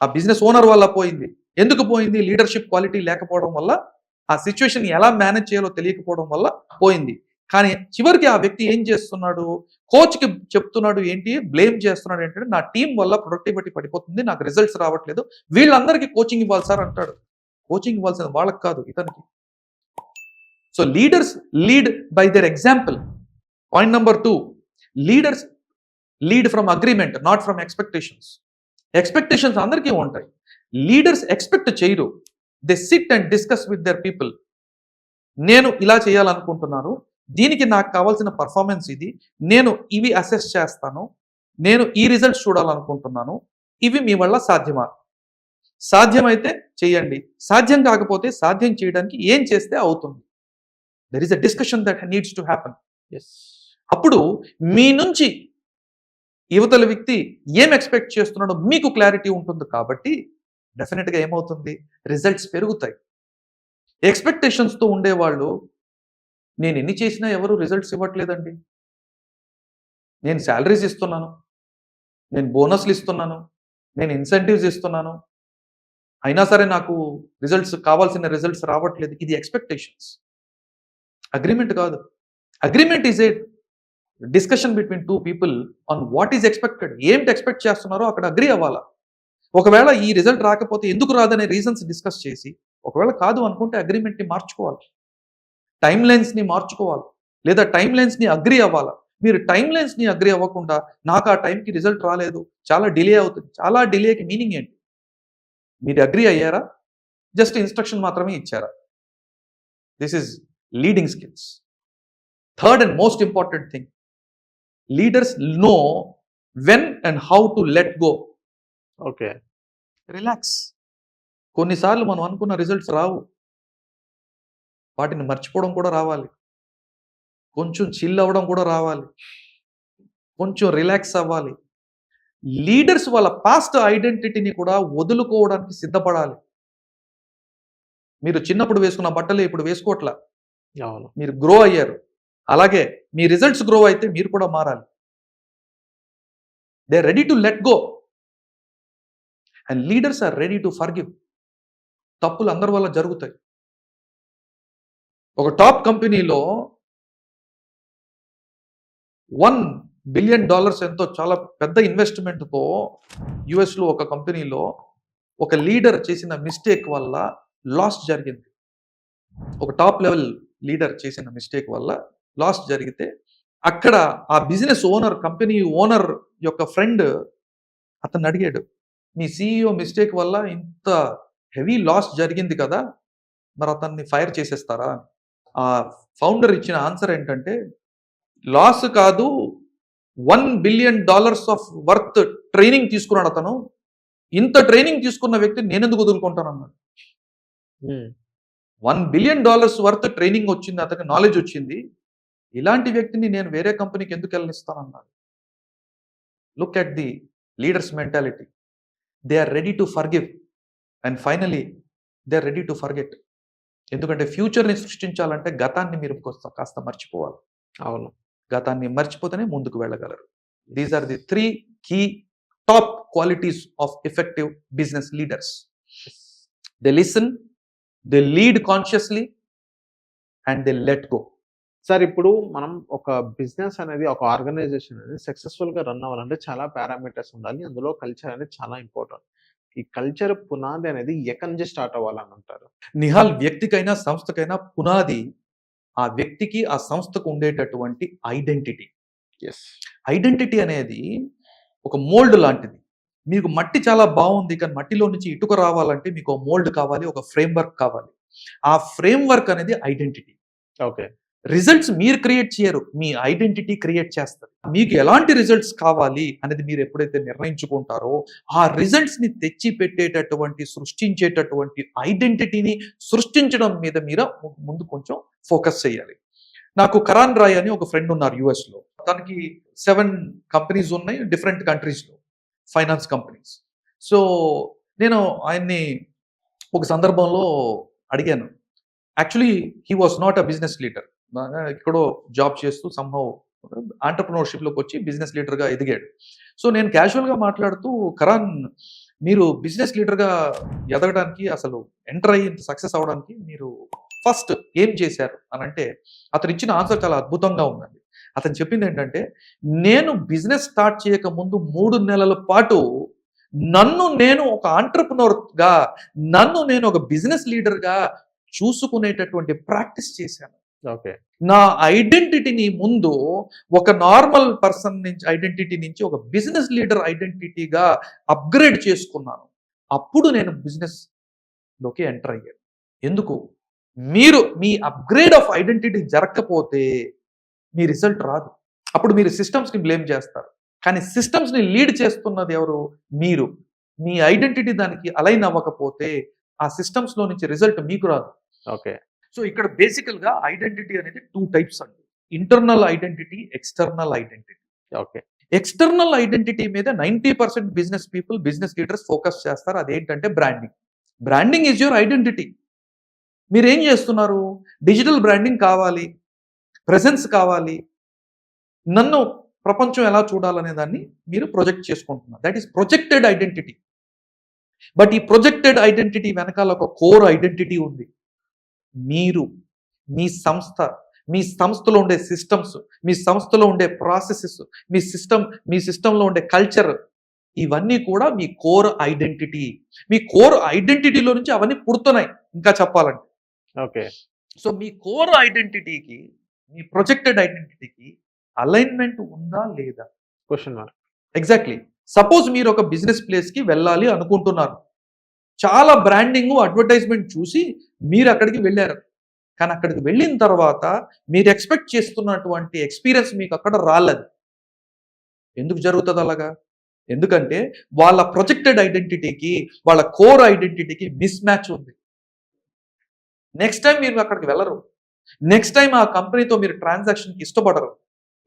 ఆ బిజినెస్ ఓనర్ వల్ల పోయింది. ఎందుకు పోయింది? లీడర్షిప్ క్వాలిటీ లేకపోవడం వల్ల, ఆ సిచ్యువేషన్ ఎలా మేనేజ్ చేయాలో తెలియకపోవడం వల్ల పోయింది. కానీ చివరికి ఆ వ్యక్తి ఏం చేస్తున్నాడు? కోచ్కి చెప్తున్నాడు, ఏంటి బ్లేమ్ చేస్తున్నాడు ఏంటంటే, నా టీం వల్ల ప్రొడక్టివిటీ పడిపోతుంది, నాకు రిజల్ట్స్ రావట్లేదు, వీళ్ళందరికీ కోచింగ్ ఇవ్వాలి సార్ అంటాడు. కోచింగ్ ఇవ్వాల్సిన వాళ్ళకి కాదు, ఇతనికి. So leaders lead by their example. Point number 2, leaders lead from agreement, not from expectations. Expectations అందరికీ ఉంటాయి. లీడర్స్ ఎక్స్పెక్ట్ చేయరు. They SIT and discuss with their people. నేను ఇలా చేయాలనుకుంటున్నాను, దీనికి నాకు కావాల్సిన పర్ఫార్మెన్స్ ఇది, నేను ఇవి అసెస్ చేస్తాను, నేను ఈ రిజల్ట్స్ చూడాలనుకుంటున్నాను, ఇవి మీ వల్ల సాధ్యమా? సాధ్యమైతే చేయండి, సాధ్యం కాకపోతే సాధ్యం చేయడానికి ఏం చేస్తే అవుతుంది. There is a discussion that needs to happen. అప్పుడు మీ నుంచి యువతల వ్యక్తి ఏం ఎక్స్పెక్ట్ చేస్తున్నాడో మీకు క్లారిటీ ఉంటుంది. కాబట్టి డెఫినెట్గా ఏమవుతుంది? రిజల్ట్స్ పెరుగుతాయి. ఎక్స్పెక్టేషన్స్తో ఉండేవాళ్ళు, నేను ఎన్ని చేసినా ఎవరు రిజల్ట్స్ ఇవ్వట్లేదండి, నేను శాలరీస్ ఇస్తున్నాను, నేను బోనస్లు ఇస్తున్నాను, నేను ఇన్సెంటివ్స్ ఇస్తున్నాను, అయినా సరే నాకు రిజల్ట్స్, కావాల్సిన రిజల్ట్స్ రావట్లేదు. ఇది ఎక్స్పెక్టేషన్స్, అగ్రిమెంట్ కాదు. Agreement is a discussion between 2 people on what is expected. ఏంటి ఎక్స్పెక్ట్ చేస్తున్నారో అక్కడ అగ్రి అవ్వాలా. ఒకవేళ ఈ రిజల్ట్ రాకపోతే ఎందుకు రాదనే రీజన్స్ డిస్కస్ చేసి, ఒకవేళ కాదు అనుకుంటే అగ్రిమెంట్ని మార్చుకోవాలి, టైం లైన్స్ని మార్చుకోవాలి, లేదా టైం లైన్స్ని అగ్రి అవ్వాలా. మీరు టైం లైన్స్ని అగ్రి అవ్వకుండా, నాకు ఆ టైంకి రిజల్ట్ రాలేదు, చాలా డిలే అవుతుంది. చాలా డిలేకి మీనింగ్ ఏంటి? మీరు అగ్రి అయ్యారా? జస్ట్ ఇన్స్ట్రక్షన్ మాత్రమే ఇచ్చారా? This is leading skills. Third and most important thing, leaders know when and how to let go. Okay, relax. కొన్నిసార్లు మనం అనుకున్న రిజల్ట్స్ రావు, వాటిని మర్చిపోవడం కూడా రావాలి, కొంచెం చిల్ అవ్వడం కూడా రావాలి, కొంచెం రిలాక్స్ అవ్వాలి. లీడర్స్ వాళ్ళ పాస్ట్ ఐడెంటిటీని కూడా వదులుకోవడానికి సిద్ధపడాలి. మీరు చిన్నప్పుడు వేసుకున్న బట్టలే ఇప్పుడు వేసుకోవట్లా, అవును. మీరు గ్రో అయ్యారు. అలాగే మీ రిజల్ట్స్ గ్రో అయితే మీరు కూడా మారాలి. They ready to let go. And leaders are ready to forgive. తప్పులు అందరి వల్ల జరుగుతాయి. ఒక టాప్ కంపెనీలో $1 బిలియన్ ఎంతో చాలా పెద్ద ఇన్వెస్ట్మెంట్తో యుఎస్లో ఒక కంపెనీలో ఒక లీడర్ చేసిన మిస్టేక్ వల్ల లాస్ జరిగింది. ఒక టాప్ లెవెల్ లీడర్ చేసిన మిస్టేక్ వల్ల లాస్ జరిగితే అక్కడ ఆ బిజినెస్ ఓనర్, కంపెనీ ఓనర్ యొక్క ఫ్రెండ్ అతన్ని అడిగాడు, మీ CEO మిస్టేక్ వల్ల ఇంత హెవీ లాస్ జరిగింది కదా, మరి అతన్ని ఫైర్ చేసేస్తారా? ఆ ఫౌండర్ ఇచ్చిన ఆన్సర్ ఏంటంటే, లాస్ కాదు, $1 బిలియన్ ఆఫ్ వర్త్ ట్రైనింగ్ తీసుకున్నాడు అతను. ఇంత ట్రైనింగ్ తీసుకున్న వ్యక్తిని నేను ఎందుకు వదులుకుంటానన్నాడు. $1 బిలియన్ వర్త్ ట్రైనింగ్ వచ్చింది, అతనికి నాలెడ్జ్ వచ్చింది. ఇలాంటి వ్యక్తిని నేను వేరే కంపెనీకి ఎందుకు వెళ్ళనిస్తానన్నాడు. Look at the leaders mentality. They are ready to forgive and finally they are ready to forget. ఎందుకంటే ఫ్యూచర్ని సృష్టించాలంటే గతాన్ని మీరు కాస్త మర్చిపోవాలి. అవును, గతాన్ని మర్చిపోతేనే ముందుకు వెళ్ళగలరు. These are the 3 key top qualities of effective business leaders. They listen, they lead consciously and they let go. Sir ఇప్పుడు మనం ఒక బిజినెస్ అనేది, ఒక ఆర్గనైజేషన్ అనేది సక్సెస్ఫుల్ గా రన్ అవ్వాలంటే చాలా పారామీటర్స్ ఉండాలి. అందులో కల్చర్ అనేది చాలా ఇంపార్టెంట్. ఈ కల్చర్ పునాది అనేది ఎక్కడి నుంచి స్టార్ట్ అవ్వాలని అంటారు? నిహాల్, వ్యక్తికైనా సంస్థకైనా పునాది ఆ వ్యక్తికి, ఆ సంస్థకు ఉండేటటువంటి ఐడెంటిటీ. ఐడెంటిటీ అనేది ఒక మోల్డ్ లాంటిది. మీకు మట్టి చాలా బాగుంది, కానీ మట్టిలో నుంచి ఇటుక రావాలంటే మీకు ఒక మోల్డ్ కావాలి, ఒక ఫ్రేమ్ వర్క్ కావాలి. ఆ ఫ్రేమ్ వర్క్ అనేది ఐడెంటిటీ. ఓకే, రిజల్ట్స్ మీరు క్రియేట్ చేయరు, మీ ఐడెంటిటీ క్రియేట్ చేస్తారు. మీకు ఎలాంటి రిజల్ట్స్ కావాలి అనేది మీరు ఎప్పుడైతే నిర్ణయించుకుంటారో, ఆ రిజల్ట్స్ ని తెచ్చి పెట్టేటటువంటి, సృష్టించేటటువంటి ఐడెంటిటీని సృష్టించడం మీద మీరు ముందు కొంచెం ఫోకస్ చేయాలి. నాకు కరాన్ రాయ్ అని ఒక ఫ్రెండ్ ఉన్నారు US లో. తనకి 7 కంపెనీస్ ఉన్నాయి డిఫరెంట్ కంట్రీస్ లో, ఫైనాన్స్ కంపెనీస్. సో నేను ఆయన్ని ఒక సందర్భంలో అడిగాను. Actually he was not a business leader. ఎక్కడో జాబ్ చేస్తూ సంహౌ ఆంటర్ప్రినర్షిప్ లోకి వచ్చి బిజినెస్ లీడర్ గా ఎదిగాడు. సో నేను క్యాజువల్ గా మాట్లాడుతూ, కరాన్, మీరు బిజినెస్ లీడర్ గా ఎదగడానికి, అసలు ఎంటర్ అయ్యి సక్సెస్ అవడానికి మీరు ఫస్ట్ ఏం చేశారు అని అంటే, అతను ఇచ్చిన ఆన్సర్ చాలా అద్భుతంగా ఉందండి. అతను చెప్పింది ఏంటంటే, నేను బిజినెస్ స్టార్ట్ చేయక ముందు 3 నెలల పాటు నన్ను నేను ఒక ఆంటర్ప్రినర్ గా, నన్ను నేను ఒక బిజినెస్ లీడర్ గా చూసుకునేటటువంటి ప్రాక్టీస్ చేశాను. ఓకే, నా ఐడెంటిటీని ముందు ఒక నార్మల్ పర్సన్ నుంచి ఐడెంటిటీ నుంచి ఒక బిజినెస్ లీడర్ ఐడెంటిటీగా అప్గ్రేడ్ చేసుకున్నాను. అప్పుడు నేను బిజినెస్ లోకి ఎంటర్ అయ్యాను. ఎందుకు? మీరు మీ అప్గ్రేడ్ ఆఫ్ ఐడెంటిటీ జరగకపోతే మీ రిజల్ట్ రాదు. అప్పుడు మీరు సిస్టమ్స్ని బ్లేమ్ చేస్తారు. కానీ సిస్టమ్స్ని లీడ్ చేస్తున్నది ఎవరు? మీరు. మీ ఐడెంటిటీ దానికి అలైన్ అవ్వకపోతే ఆ సిస్టమ్స్లో నుంచి రిజల్ట్ మీకు రాదు. ఓకే. సో ఇక్కడ బేసికల్ గా ఐడెంటిటీ అనేది 2 టైప్స్ అండి. Internal identity, external identity. Okay. External identity మీద 90% business people, business leaders focus చేస్తారు. అదేంటంటే branding. Branding is your identity. మీరేం చేస్తున్నారు? డిజిటల్ బ్రాండింగ్ కావాలి, ప్రెసెన్స్ కావాలి, నన్ను ప్రపంచం ఎలా చూడాలనే దాన్ని మీరు ప్రొజెక్ట్ చేసుకుంటున్నారు. That is projected identity. But ఈ ప్రొజెక్టెడ్ ఐడెంటిటీ వెనకాల ఒక కోర్ ఐడెంటిటీ ఉంది. మీరు, మీ సంస్థ, మీ సంస్థలో ఉండే సిస్టమ్స్, మీ సంస్థలో ఉండే ప్రాసెసెస్, మీ సిస్టంలో ఉండే కల్చర్, ఇవన్నీ కూడా మీ కోర్ ఐడెంటిటీ. మీ కోర్ ఐడెంటిటీలో నుంచి అవన్నీ పుడుతున్నాయి ఇంకా చెప్పాలంటే. ఓకే. సో మీ కోర్ ఐడెంటిటీకి, మీ ప్రొజెక్టెడ్ ఐడెంటిటీకి అలైన్మెంట్ ఉందా లేదా? Question mark. ఎగ్జాక్ట్లీ. సపోజ్ మీరు ఒక బిజినెస్ ప్లేస్కి వెళ్ళాలి అనుకుంటున్నారు. చాలా బ్రాండింగ్, అడ్వర్టైజ్మెంట్ చూసి మీరు అక్కడికి వెళ్ళారు. కానీ అక్కడికి వెళ్ళిన తర్వాత మీరు ఎక్స్పెక్ట్ చేస్తున్నటువంటి ఎక్స్పీరియన్స్ మీకు అక్కడ రాలేదు. ఎందుకు జరుగుతుంది అలాగా? ఎందుకంటే వాళ్ళ ప్రొజెక్టెడ్ ఐడెంటిటీకి, వాళ్ళ కోర్ ఐడెంటిటీకి మిస్ మ్యాచ్ ఉంది. నెక్స్ట్ టైం మీరు అక్కడికి వెళ్ళరు. నెక్స్ట్ టైం ఆ కంపెనీతో మీరు ట్రాన్సాక్షన్కి ఇష్టపడరు.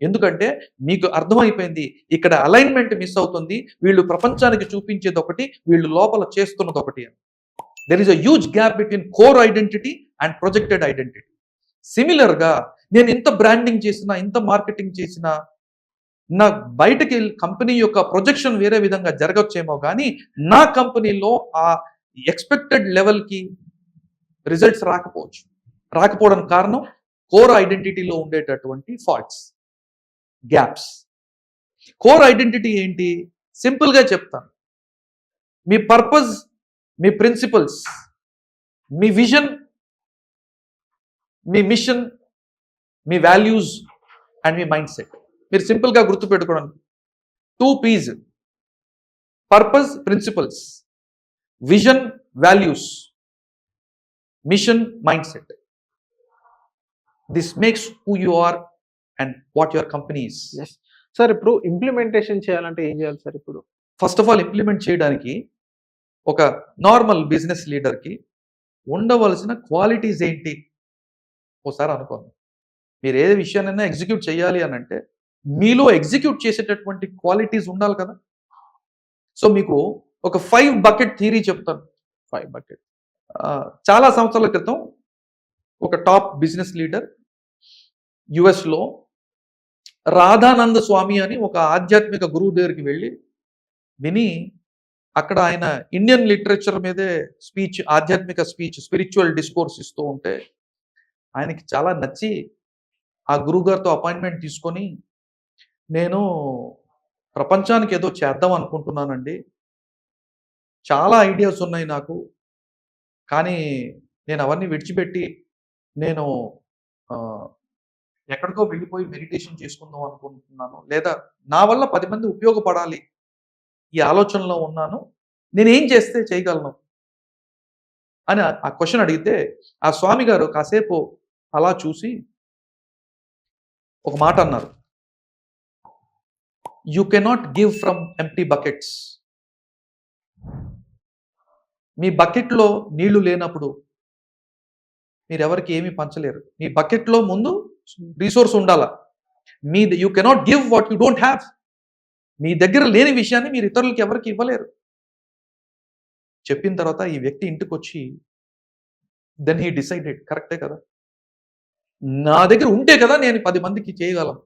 ఎందుకంటే మీకు అర్థమైపోయింది, ఇక్కడ అలైన్మెంట్ మిస్ అవుతుంది. వీళ్ళు ప్రపంచానికి చూపించేది ఒకటి, వీళ్ళు లోపల చేస్తున్నది ఒకటి. There is a huge gap between core identity and projected identity. సిమిలర్గా నేను ఇంత బ్రాండింగ్ చేసినా, ఇంత మార్కెటింగ్ చేసినా నా బయటకి కంపెనీ యొక్క ప్రొజెక్షన్ వేరే విధంగా జరగచ్చేమో కానీ నా కంపెనీలో ఆ ఎక్స్పెక్టెడ్ లెవెల్కి రిజల్ట్స్ రాకపోవడానికి కారణం కోర్ ఐడెంటిటీలో ఉండేటటువంటి ఫాల్ట్స్, గ్యాప్స్. కోర్ ఐడెంటిటీ ఏంటి? సింపుల్గా చెప్తాను. మీ పర్పస్, మీ ప్రిన్సిపల్స్, మీ విజన్, మీ మిషన్, మీ వాల్యూస్ అండ్ మీ మైండ్ సెట్. మీరు సింపుల్గా గుర్తుపెట్టుకోవడానికి 2 P's: purpose, principles, vision, values, mission, mindset. This makes who you are and what your company is. Sir ఇప్పుడు ఇంప్లిమెంటేషన్ చేయాలంటే ఏం చేయాలి సార్? ఇప్పుడు ఫస్ట్ ఆఫ్ ఆల్ ఇంప్లిమెంట్ చేయడానికి ఒక నార్మల్ బిజినెస్ లీడర్కి ఉండవలసిన క్వాలిటీస్ ఏంటి ఒకసారి అనుకోండి. మీరు ఏ విషయాన్నైనా ఎగ్జిక్యూట్ చేయాలి అని అంటే మీలో ఎగ్జిక్యూట్ చేసేటటువంటి క్వాలిటీస్ ఉండాలి కదా. సో మీకు ఒక 5 బకెట్ థియరీ చెప్తాను. 5 బకెట్. చాలా సంవత్సరాల క్రితం ఒక టాప్ బిజినెస్ లీడర్ యుఎస్లో రాధానంద స్వామి అని ఒక ఆధ్యాత్మిక గురువు దగ్గరికి వెళ్ళి విని అక్కడ ఆయన ఇండియన్ లిటరేచర్ మీదే స్పీచ్, ఆధ్యాత్మిక స్పీచ్, స్పిరిచువల్ డిస్కోర్స్ ఇస్తూ ఉంటే ఆయనకి చాలా నచ్చి ఆ గురువుగారితో అపాయింట్మెంట్ తీసుకొని, నేను ప్రపంచానికి ఏదో చేద్దాం అనుకుంటున్నానండి, చాలా ఐడియాస్ ఉన్నాయి నాకు, కానీ నేను అవన్నీ విడిచిపెట్టి నేను ఎక్కడికో వెళ్ళిపోయి మెడిటేషన్ చేసుకుందాం అనుకుంటున్నాను, లేదా నా వల్ల 10 మంది ఉపయోగపడాలి ఈ ఆలోచనలో ఉన్నాను, నేనేం చేస్తే చేయగలను అని ఆ క్వశ్చన్ అడిగితే ఆ స్వామి గారు కాసేపు అలా చూసి ఒక మాట అన్నారు. You cannot give from empty buckets. మీ బకెట్లో నీళ్లు లేనప్పుడు మీరు ఎవరికి ఏమీ పంచలేరు. మీ బకెట్లో ముందు రీసోర్స్ ఉండాలా. You cannot give what you don't have. మీ దగ్గర లేని విషయాన్ని మీరు ఇతరులకి ఎవరికి ఇవ్వలేరు. చెప్పిన తర్వాత ఈ వ్యక్తి ఇంటికి వచ్చి దెన్ హీ డిసైడెడ్, కరెక్టే కదా, నా దగ్గర ఉంటే కదా నేను 10 మందికి చేయగలను,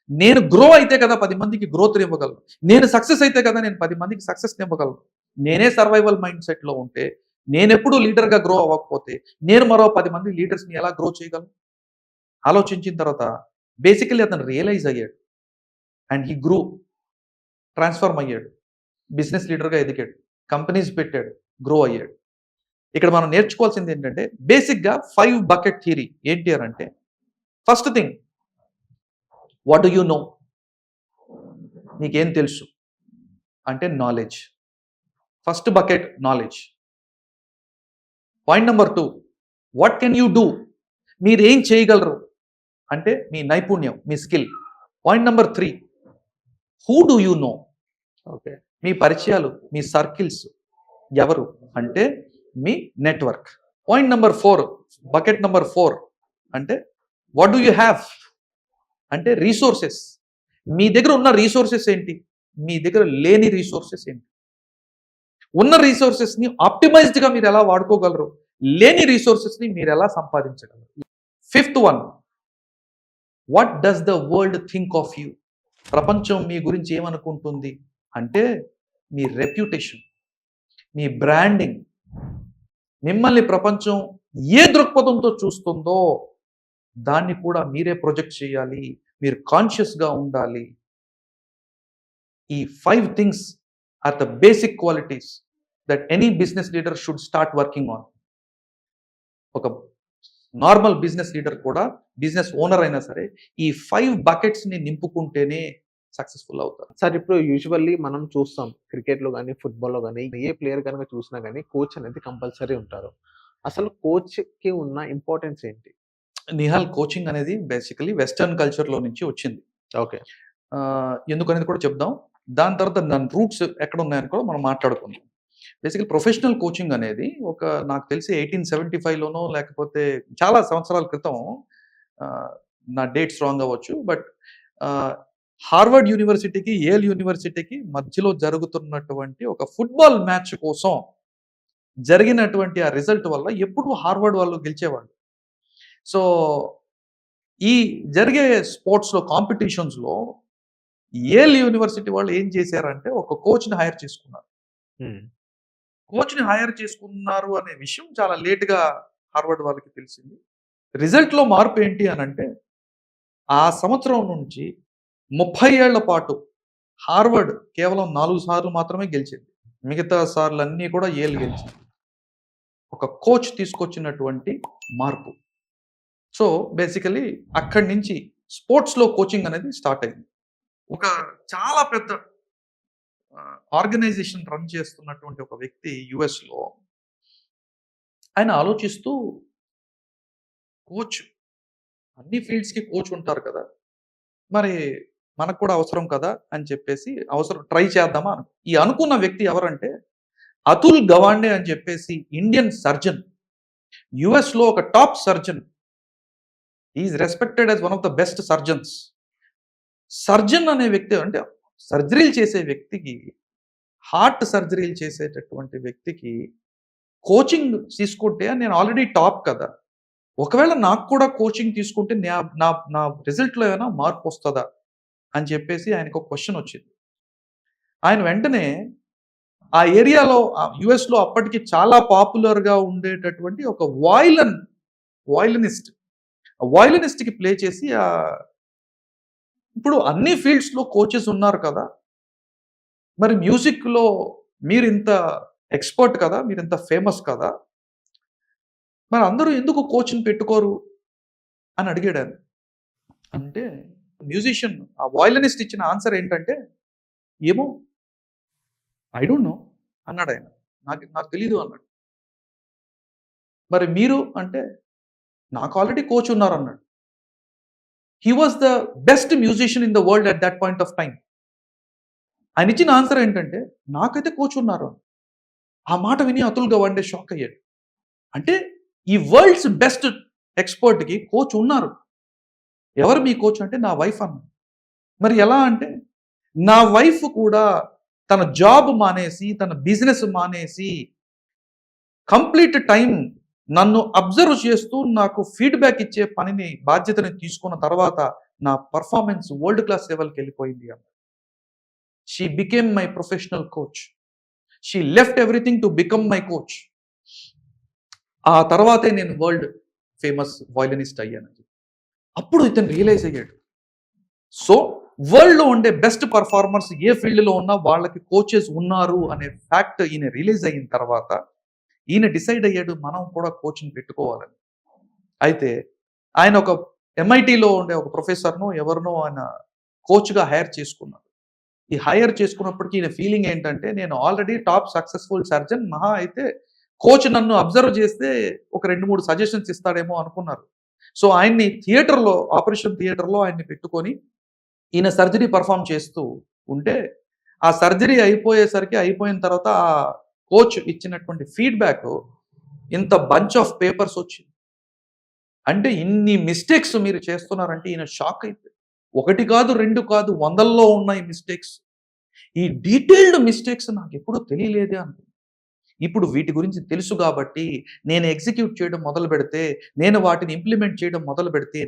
నేను గ్రో అయితే కదా 10 మందికి గ్రోత్ ఇవ్వగలను, నేను సక్సెస్ అయితే కదా నేను 10 మందికి సక్సెస్ ఇవ్వగలను. నేనే సర్వైవల్ మైండ్ సెట్లో ఉంటే, నేను ఎప్పుడు లీడర్గా గ్రో అవ్వకపోతే నేను మరో 10 మంది లీడర్స్ని ఎలా గ్రో చేయగలను? ఆలోచించిన తర్వాత బేసికలీ అతను రియలైజ్ అయ్యాడు అండ్ హీ గ్రూ, ట్రాన్స్ఫార్మ్ అయ్యాడు, బిజినెస్ లీడర్గా ఎదిగాడు, కంపెనీస్ పెట్టాడు, గ్రో అయ్యాడు. ఇక్కడ మనం నేర్చుకోవాల్సింది ఏంటంటే బేసిక్గా 5 బకెట్ థియరీ ఏంటి అని అంటే, first thing, what do you know? నీకేం తెలుసు అంటే knowledge. First bucket knowledge. Point number 2, what can you do? మీరేం చేయగలరు అంటే మీ నైపుణ్యం, మీ skill. Point number 3, who do you know? Okay, మీ పరిచయాలు, మీ సర్కిల్స్ ఎవరు అంటే మీ network. Point number 4, bucket number 4 అంటే వాట్ డూ యూ హ్యావ్ అంటే రీసోర్సెస్. మీ దగ్గర ఉన్న రీసోర్సెస్ ఏంటి, మీ దగ్గర లేని రీసోర్సెస్ ఏంటి. ఉన్న రీసోర్సెస్ని ఆప్టిమైజ్డ్గా మీరు ఎలా వాడుకోగలరు, లేని రీసోర్సెస్ని మీరు ఎలా సంపాదించగలరు. 5th one, what does the world think of you? ప్రపంచం మీ గురించి ఏమనుకుంటుంది అంటే మీ రెప్యుటేషన్, మీ బ్రాండింగ్. మిమ్మల్ని ప్రపంచం ఏ దృక్పథంతో చూస్తుందో దాన్ని కూడా మీరే ప్రొజెక్ట్ చేయాలి, మీరు కాన్షియస్గా ఉండాలి. ఈ 5 things are the basic qualities that any business leader should start working on. ఒక నార్మల్ బిజినెస్ లీడర్ కూడా, బిజినెస్ ఓనర్ అయినా సరే, ఈ 5 బకెట్స్ని నింపుకుంటేనే సక్సెస్ఫుల్ అవుతారు. సార్ ఇప్పుడు యూజువల్లీ మనం చూస్తాం క్రికెట్లో కానీ ఫుట్బాల్లో కానీ ఏ ప్లేయర్ కనుక చూసినా కానీ కోచ్ అనేది కంపల్సరీ ఉంటారు. అసలు కోచ్కి ఉన్న ఇంపార్టెన్స్ ఏంటి? నిహాల్, కోచింగ్ అనేది బేసికలీ వెస్టర్న్ కల్చర్లో నుంచి వచ్చింది. ఓకే, ఎందుకనేది కూడా చెప్దాం. దాని తర్వాత దాని రూట్స్ ఎక్కడ ఉన్నాయని కూడా మనం మాట్లాడుకుందాం. బేసికలీ ప్రొఫెషనల్ కోచింగ్ అనేది నాకు తెలిసి 1875లోనో లేకపోతే చాలా సంవత్సరాల క్రితం, నా డేట్స్ రాంగ్ అవ్వచ్చు, బట్ హార్వర్డ్ యూనివర్సిటీకి, ఏల్ యూనివర్సిటీకి మధ్యలో జరుగుతున్నటువంటి ఒక ఫుట్బాల్ మ్యాచ్ కోసం జరిగినటువంటి ఆ రిజల్ట్ వల్ల ఎప్పుడు హార్వర్డ్ వాళ్ళు గెలిచేవాళ్ళు. సో ఈ జరిగే స్పోర్ట్స్లో, కాంపిటీషన్స్లో యేల్ యూనివర్సిటీ వాళ్ళు ఏం చేశారంటే ఒక కోచ్ని హైర్ చేసుకున్నారు. కోచ్ని హైర్ చేసుకున్నారు అనే విషయం చాలా లేట్గా హార్వర్డ్ వాళ్ళకి తెలిసింది. రిజల్ట్లో మార్పు ఏంటి అని అంటే ఆ సంవత్సరం నుంచి 30 ఏళ్ల పాటు హార్వర్డ్ కేవలం 4 సార్లు మాత్రమే గెలిచింది. మిగతా సార్లన్నీ కూడా యేల్ గెలిచింది. ఒక కోచ్ తీసుకొచ్చినటువంటి మార్పు. సో బేసికలీ అక్కడి నుంచి స్పోర్ట్స్లో కోచింగ్ అనేది స్టార్ట్ అయింది. ఒక చాలా పెద్ద ఆర్గనైజేషన్ రన్ చేస్తున్నటువంటి ఒక వ్యక్తి యుఎస్లో ఆయన ఆలోచిస్తూ కోచ్ అన్ని ఫీల్డ్స్కి కోచ్ ఉంటారు కదా, మరి మనకు కూడా అవసరం కదా అని చెప్పేసి ట్రై చేద్దామా ఈ అనుకున్న వ్యక్తి ఎవరంటే అతుల్ గవాండే అని చెప్పేసి ఇండియన్ సర్జన్, యుఎస్లో ఒక top surgeon. Is respected as one of the best surgeons. Surgeon అనే వ్యక్తి అంటే సర్జరీలు చేసే వ్యక్తికి, హార్ట్ సర్జరీలు చేసేటటువంటి వ్యక్తికి కోచింగ్ తీసుకుంటే నేను ఆల్రెడీ టాప్ కదా, ఒకవేళ నాకు కూడా కోచింగ్ తీసుకుంటే నా రిజల్ట్లో ఏమైనా మార్పు వస్తుందా అని చెప్పేసి ఆయనకు ఒక క్వశ్చన్ వచ్చింది. ఆయన వెంటనే ఆ ఏరియాలో యుఎస్లో అప్పటికి చాలా పాపులర్గా ఉండేటటువంటి ఒక వయలినిస్ట్కి ప్లే చేసి ఇప్పుడు అన్ని ఫీల్డ్స్లో కోచెస్ ఉన్నారు కదా, మరి మ్యూజిక్లో మీరు ఇంత ఎక్స్పర్ట్ కదా, మీరు ఇంత ఫేమస్ కదా, మరి అందరూ ఎందుకు కోచ్ని పెట్టుకోరు అని అడిగాడు ఆయన. అంటే మ్యూజిషియన్ ఆ వయలినిస్ట్ ఇచ్చిన ఆన్సర్ ఏంటంటే ఏమో ఐ డోంట్ నో అన్నాడు ఆయన. నాకు తెలీదు అన్నాడు. మరి మీరు అంటే నాకు ఆల్రెడీ కోచ్ ఉన్నారు అన్నాడు. He was the best musician in the world at that point of time. ఆయన ఇచ్చిన ఆన్సర్ ఏంటంటే నాకైతే కోచ్ ఉన్నారు. ఆ మాట విని అతుల్ గవాండే షాక్ అయ్యాడు. అంటే ఈ వరల్డ్స్ బెస్ట్ ఎక్స్పర్ట్కి కోచ్ ఉన్నారు. ఎవరు మీ కోచ్ అంటే నా వైఫ్ అన్న. మరి ఎలా అంటే నా వైఫ్ కూడా తన జాబ్ మానేసి, తన బిజినెస్ మానేసి కంప్లీట్ టైం నన్ను అబ్జర్వ్ చేస్తూ నాకు ఫీడ్బ్యాక్ ఇచ్చే బాధ్యతని తీసుకున్న తర్వాత నా పర్ఫార్మెన్స్ వరల్డ్ క్లాస్ లెవెల్కి వెళ్ళిపోయింది అన్న. She became my professional coach. She left everything to become my coach. ఆ తర్వాతే నేను వరల్డ్ ఫేమస్ వయలినిస్ట్ అయ్యాను. అప్పుడు ఇతను రియలైజ్ అయ్యాడు. సో వరల్డ్లో ఉండే బెస్ట్ పర్ఫార్మర్స్ ఏ ఫీల్డ్లో ఉన్నా వాళ్ళకి కోచెస్ ఉన్నారు అనే ఫ్యాక్ట్ ఈయన రియలైజ్ అయిన తర్వాత ఈయన డిసైడ్ అయ్యాడు మనం కూడా కోచ్ని పెట్టుకోవాలని. అయితే ఆయన ఒక MITలో ఉండే ఒక ప్రొఫెసర్ను ఎవరినో ఆయన కోచ్గా హైర్ చేసుకున్నారు. ఈ హైర్ చేసుకున్నప్పటికీ ఈయన ఫీలింగ్ ఏంటంటే నేను ఆల్రెడీ టాప్ సక్సెస్ఫుల్ సర్జన్, మహా అయితే కోచ్ నన్ను అబ్జర్వ్ చేస్తే ఒక 2-3 సజెషన్స్ ఇస్తాడేమో అనుకున్నారు. సో ఆయన్ని ఆపరేషన్ థియేటర్లో ఆయన్ని పెట్టుకొని ఈయన సర్జరీ పర్ఫామ్ చేస్తూ ఉంటే ఆ సర్జరీ అయిపోయిన తర్వాత ఆ కోచ్ ఇచ్చినటువంటి ఫీడ్బ్యాక్ ఇంత బంచ్ ఆఫ్ పేపర్స్ వచ్చింది. అంటే ఇన్ని మిస్టేక్స్ మీరు చేస్తున్నారంటే ఈయన షాక్ అయిపోయింది. 1 కాదు 2 కాదు 100ల్లో ఉన్నాయి మిస్టేక్స్. ఈ డీటెయిల్డ్ మిస్టేక్స్ నాకు ఎప్పుడూ తెలియలేదే అనుకుంది. ఇప్పుడు వీటి గురించి తెలుసు కాబట్టి నేను ఎగ్జిక్యూట్ చేయడం మొదలు పెడితే, నేను వాటిని ఇంప్లిమెంట్ చేయడం మొదలు పెడితే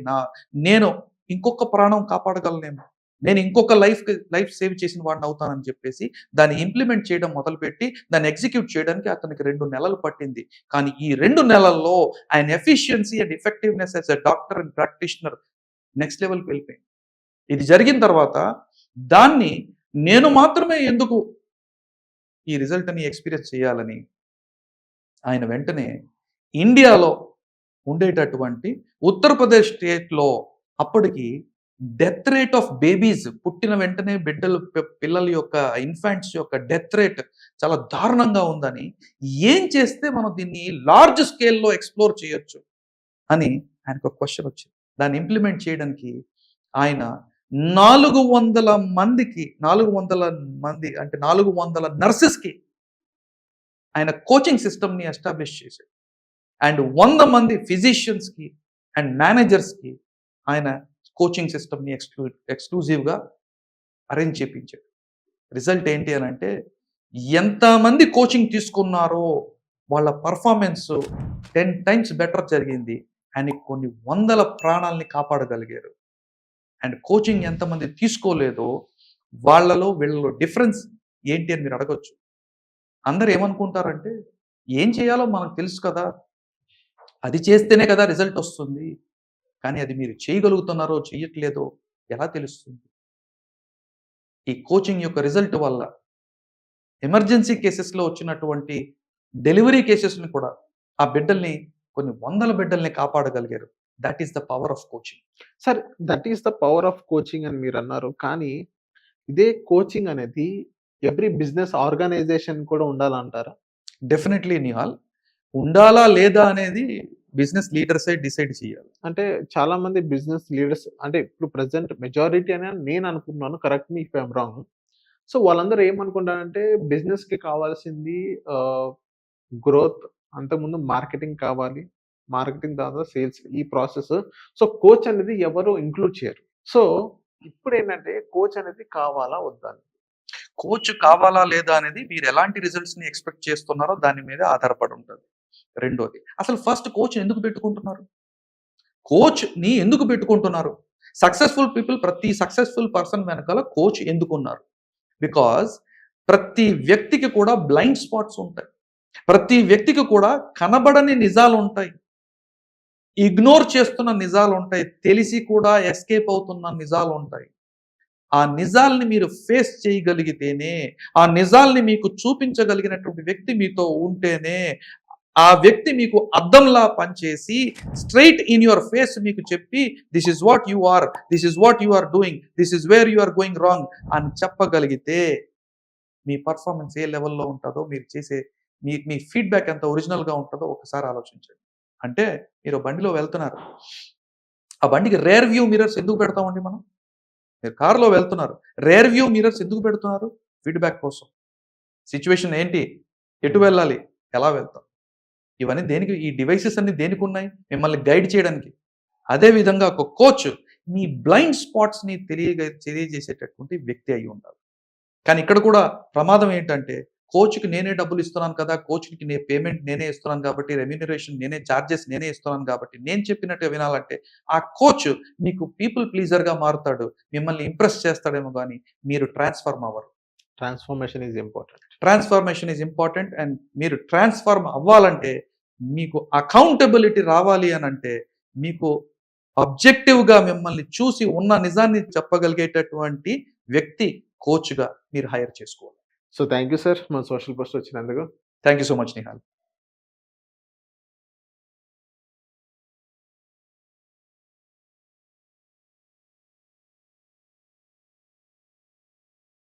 నేను ఇంకొక ప్రాణం కాపాడగలనేమో, నేను ఇంకొక లైఫ్ సేవ్ చేసిన వాడిని అవుతానని చెప్పేసి దాన్ని ఇంప్లిమెంట్ చేయడం మొదలుపెట్టి దాన్ని ఎగ్జిక్యూట్ చేయడానికి అతనికి 2 నెలలు పట్టింది. కానీ ఈ 2 నెలల్లో ఆయన efficiency and effectiveness as a doctor and practitioner next లెవెల్కి వెళ్ళిపోయింది. ఇది జరిగిన తర్వాత దాన్ని నేను మాత్రమే ఎందుకు ఈ రిజల్ట్ని ఎక్స్పీరియన్స్ చేయాలని ఆయన వెంటనే ఇండియాలో ఉండేటటువంటి ఉత్తరప్రదేశ్ స్టేట్లో అప్పటికి డెత్ రేట్ ఆఫ్ బేబీస్, పుట్టిన వెంటనే పిల్లల యొక్క ఇన్ఫాంట్స్ యొక్క డెత్ రేట్ చాలా దారుణంగా ఉందని, ఏం చేస్తే మనం దీన్ని లార్జ్ స్కేల్లో ఎక్స్ప్లోర్ చేయొచ్చు అని ఆయనకు ఒక క్వశ్చన్ వచ్చింది. దాన్ని ఇంప్లిమెంట్ చేయడానికి ఆయన 400 మంది అంటే 400 నర్సెస్కి ఆయన కోచింగ్ సిస్టమ్ని ఎస్టాబ్లిష్ చేశాడు. అండ్ 100 మంది ఫిజిషియన్స్కి అండ్ మేనేజర్స్కి ఆయన కోచింగ్ సిస్టమ్ని ఎక్స్క్లూజివ్గా అరేంజ్ చేయించాడు. రిజల్ట్ ఏంటి అని అంటే ఎంతమంది కోచింగ్ తీసుకున్నారో వాళ్ళ పర్ఫార్మెన్స్ 10 times బెటర్ జరిగింది. ఆయన కొన్ని 100 ప్రాణాలని కాపాడగలిగారు. అండ్ కోచింగ్ ఎంతమంది తీసుకోలేదో వాళ్ళలో వీళ్ళలో డిఫరెన్స్ ఏంటి అని మీరు అడగొచ్చు. అందరు ఏమనుకుంటారంటే ఏం చేయాలో మనకు తెలుసు కదా, అది చేస్తేనే కదా రిజల్ట్ వస్తుంది. కానీ అది మీరు చేయగలుగుతున్నారో చేయట్లేదో ఎలా తెలుస్తుంది? ఈ కోచింగ్ యొక్క రిజల్ట్ వల్ల ఎమర్జెన్సీ కేసెస్లో వచ్చినటువంటి డెలివరీ కేసెస్ని కూడా ఆ బిడ్డల్ని కొన్ని వందల బిడ్డల్ని కాపాడగలిగారు. That is the power of coaching. Sir, that is the power of coaching అని మీరు అన్నారు. కానీ ఇదే కోచింగ్ అనేది ఎవ్రీ బిజినెస్ ఆర్గనైజేషన్ కూడా ఉండాలంటారా? డెఫినెట్లీ నిహాల్, ఉండాలా లేదా అనేది బిజినెస్ లీడర్సే డిసైడ్ చేయాలి. అంటే చాలా మంది బిజినెస్ లీడర్స్, అంటే ఇప్పుడు ప్రెసెంట్ మెజారిటీ అని నేను అనుకుంటున్నాను, correct me if I'm wrong. So వాళ్ళందరూ ఏమనుకుంటారంటే బిజినెస్ కి కావాల్సింది గ్రోత్, అంతకుముందు మార్కెటింగ్ కావాలి, మార్కెటింగ్ తర్వాత సేల్స్, ఈ ప్రాసెస్. సో కోచ్ అనేది ఎవరు ఇంక్లూడ్ చేయరు. సో ఇప్పుడు ఏంటంటే కోచ్ అనేది కావాలా వద్దా అని. కోచ్ కావాలా లేదా అనేది మీరు ఎలాంటి రిజల్ట్స్ ని ఎక్స్పెక్ట్ చేస్తున్నారో దాని మీద ఆధారపడి ఉంటుంది. రెండోది, అసలు ఫస్ట్ కోచ్ ఎందుకు పెట్టుకుంటున్నారు? కోచ్ ని ఎందుకు పెట్టుకుంటున్నారు? సక్సెస్ఫుల్ పీపుల్, ప్రతి సక్సెస్ఫుల్ పర్సన్ వెనకాల కోచ్ ఎందుకున్నారు? బికాజ్ ప్రతి వ్యక్తికి కూడా బ్లైండ్ స్పాట్స్ ఉంటాయి. ప్రతి వ్యక్తికి కూడా కనబడని నిజాలు ఉంటాయి, ఇగ్నోర్ చేస్తున్న నిజాలు ఉంటాయి, తెలిసి కూడా ఎస్కేప్ అవుతున్న నిజాలు ఉంటాయి. ఆ నిజాల్ని మీరు ఫేస్ చేయగలిగితేనే, ఆ నిజాల్ని మీకు చూపించగలిగినటువంటి వ్యక్తి మీతో ఉంటేనే, ఆ వ్యక్తి మీకు అద్దంలా పనిచేసి స్ట్రైట్ ఇన్ యువర్ ఫేస్ మీకు చెప్పి this is what you are, this is what you are doing, this is where you are going wrong అని చెప్పగలిగితే మీ పర్ఫార్మెన్స్ ఏ లెవెల్లో ఉంటుందో, మీరు చేసే మీ ఫీడ్బ్యాక్ ఎంత ఒరిజినల్గా ఉంటుందో ఒకసారి ఆలోచించండి. అంటే మీరు బండిలో వెళ్తున్నారు, ఆ బండికి రేర్ వ్యూ మిరర్స్ ఎందుకు పెడతామండి మనం? మీరు కారులో వెళ్తున్నారు, రేర్ వ్యూ మిరర్స్ ఎందుకు పెడుతున్నారు? ఫీడ్బ్యాక్ కోసం. సిచ్యువేషన్ ఏంటి, ఎటు వెళ్ళాలి, ఎలా వెళ్తాం, ఇవన్నీ దేనికి, ఈ డివైసెస్ అన్ని దేనికి ఉన్నాయి? మిమ్మల్ని గైడ్ చేయడానికి. అదే విధంగా ఒక కోచ్ మీ బ్లైండ్ స్పాట్స్ ని తెలియజేసేటటువంటి వ్యక్తి అయి ఉండాలి. కానీ ఇక్కడ కూడా ప్రమాదం ఏంటంటే, కోచ్కి నేనే డబ్బులు ఇస్తున్నాను కదా, కోచ్కి నేను పేమెంట్ నేనే ఇస్తున్నాను కాబట్టి, రెమ్యూనరేషన్ నేనే, చార్జెస్ నేనే ఇస్తున్నాను కాబట్టి నేను చెప్పినట్టు వినాలంటే ఆ కోచ్ మీకు పీపుల్ ప్లీజర్గా మారుతాడు, మిమ్మల్ని ఇంప్రెస్ చేస్తాడేమో కానీ మీరు ట్రాన్స్ఫార్మ్ అవ్వరు. Transformation is important. Transformation is important. And మీరు ట్రాన్స్ఫార్మ్ అవ్వాలంటే, మీకు అకౌంటబిలిటీ రావాలి అని అంటే, మీకు అబ్జెక్టివ్గా మిమ్మల్ని చూసి ఉన్న నిజాన్ని చెప్పగలిగేటటువంటి వ్యక్తి కోచ్గా మీరు హైర్ చేసుకోవాలి. సో థ్యాంక్ యూ సార్, మన సోషల్ పోస్ట్ వచ్చినందుకు. Thank you so much Nihal.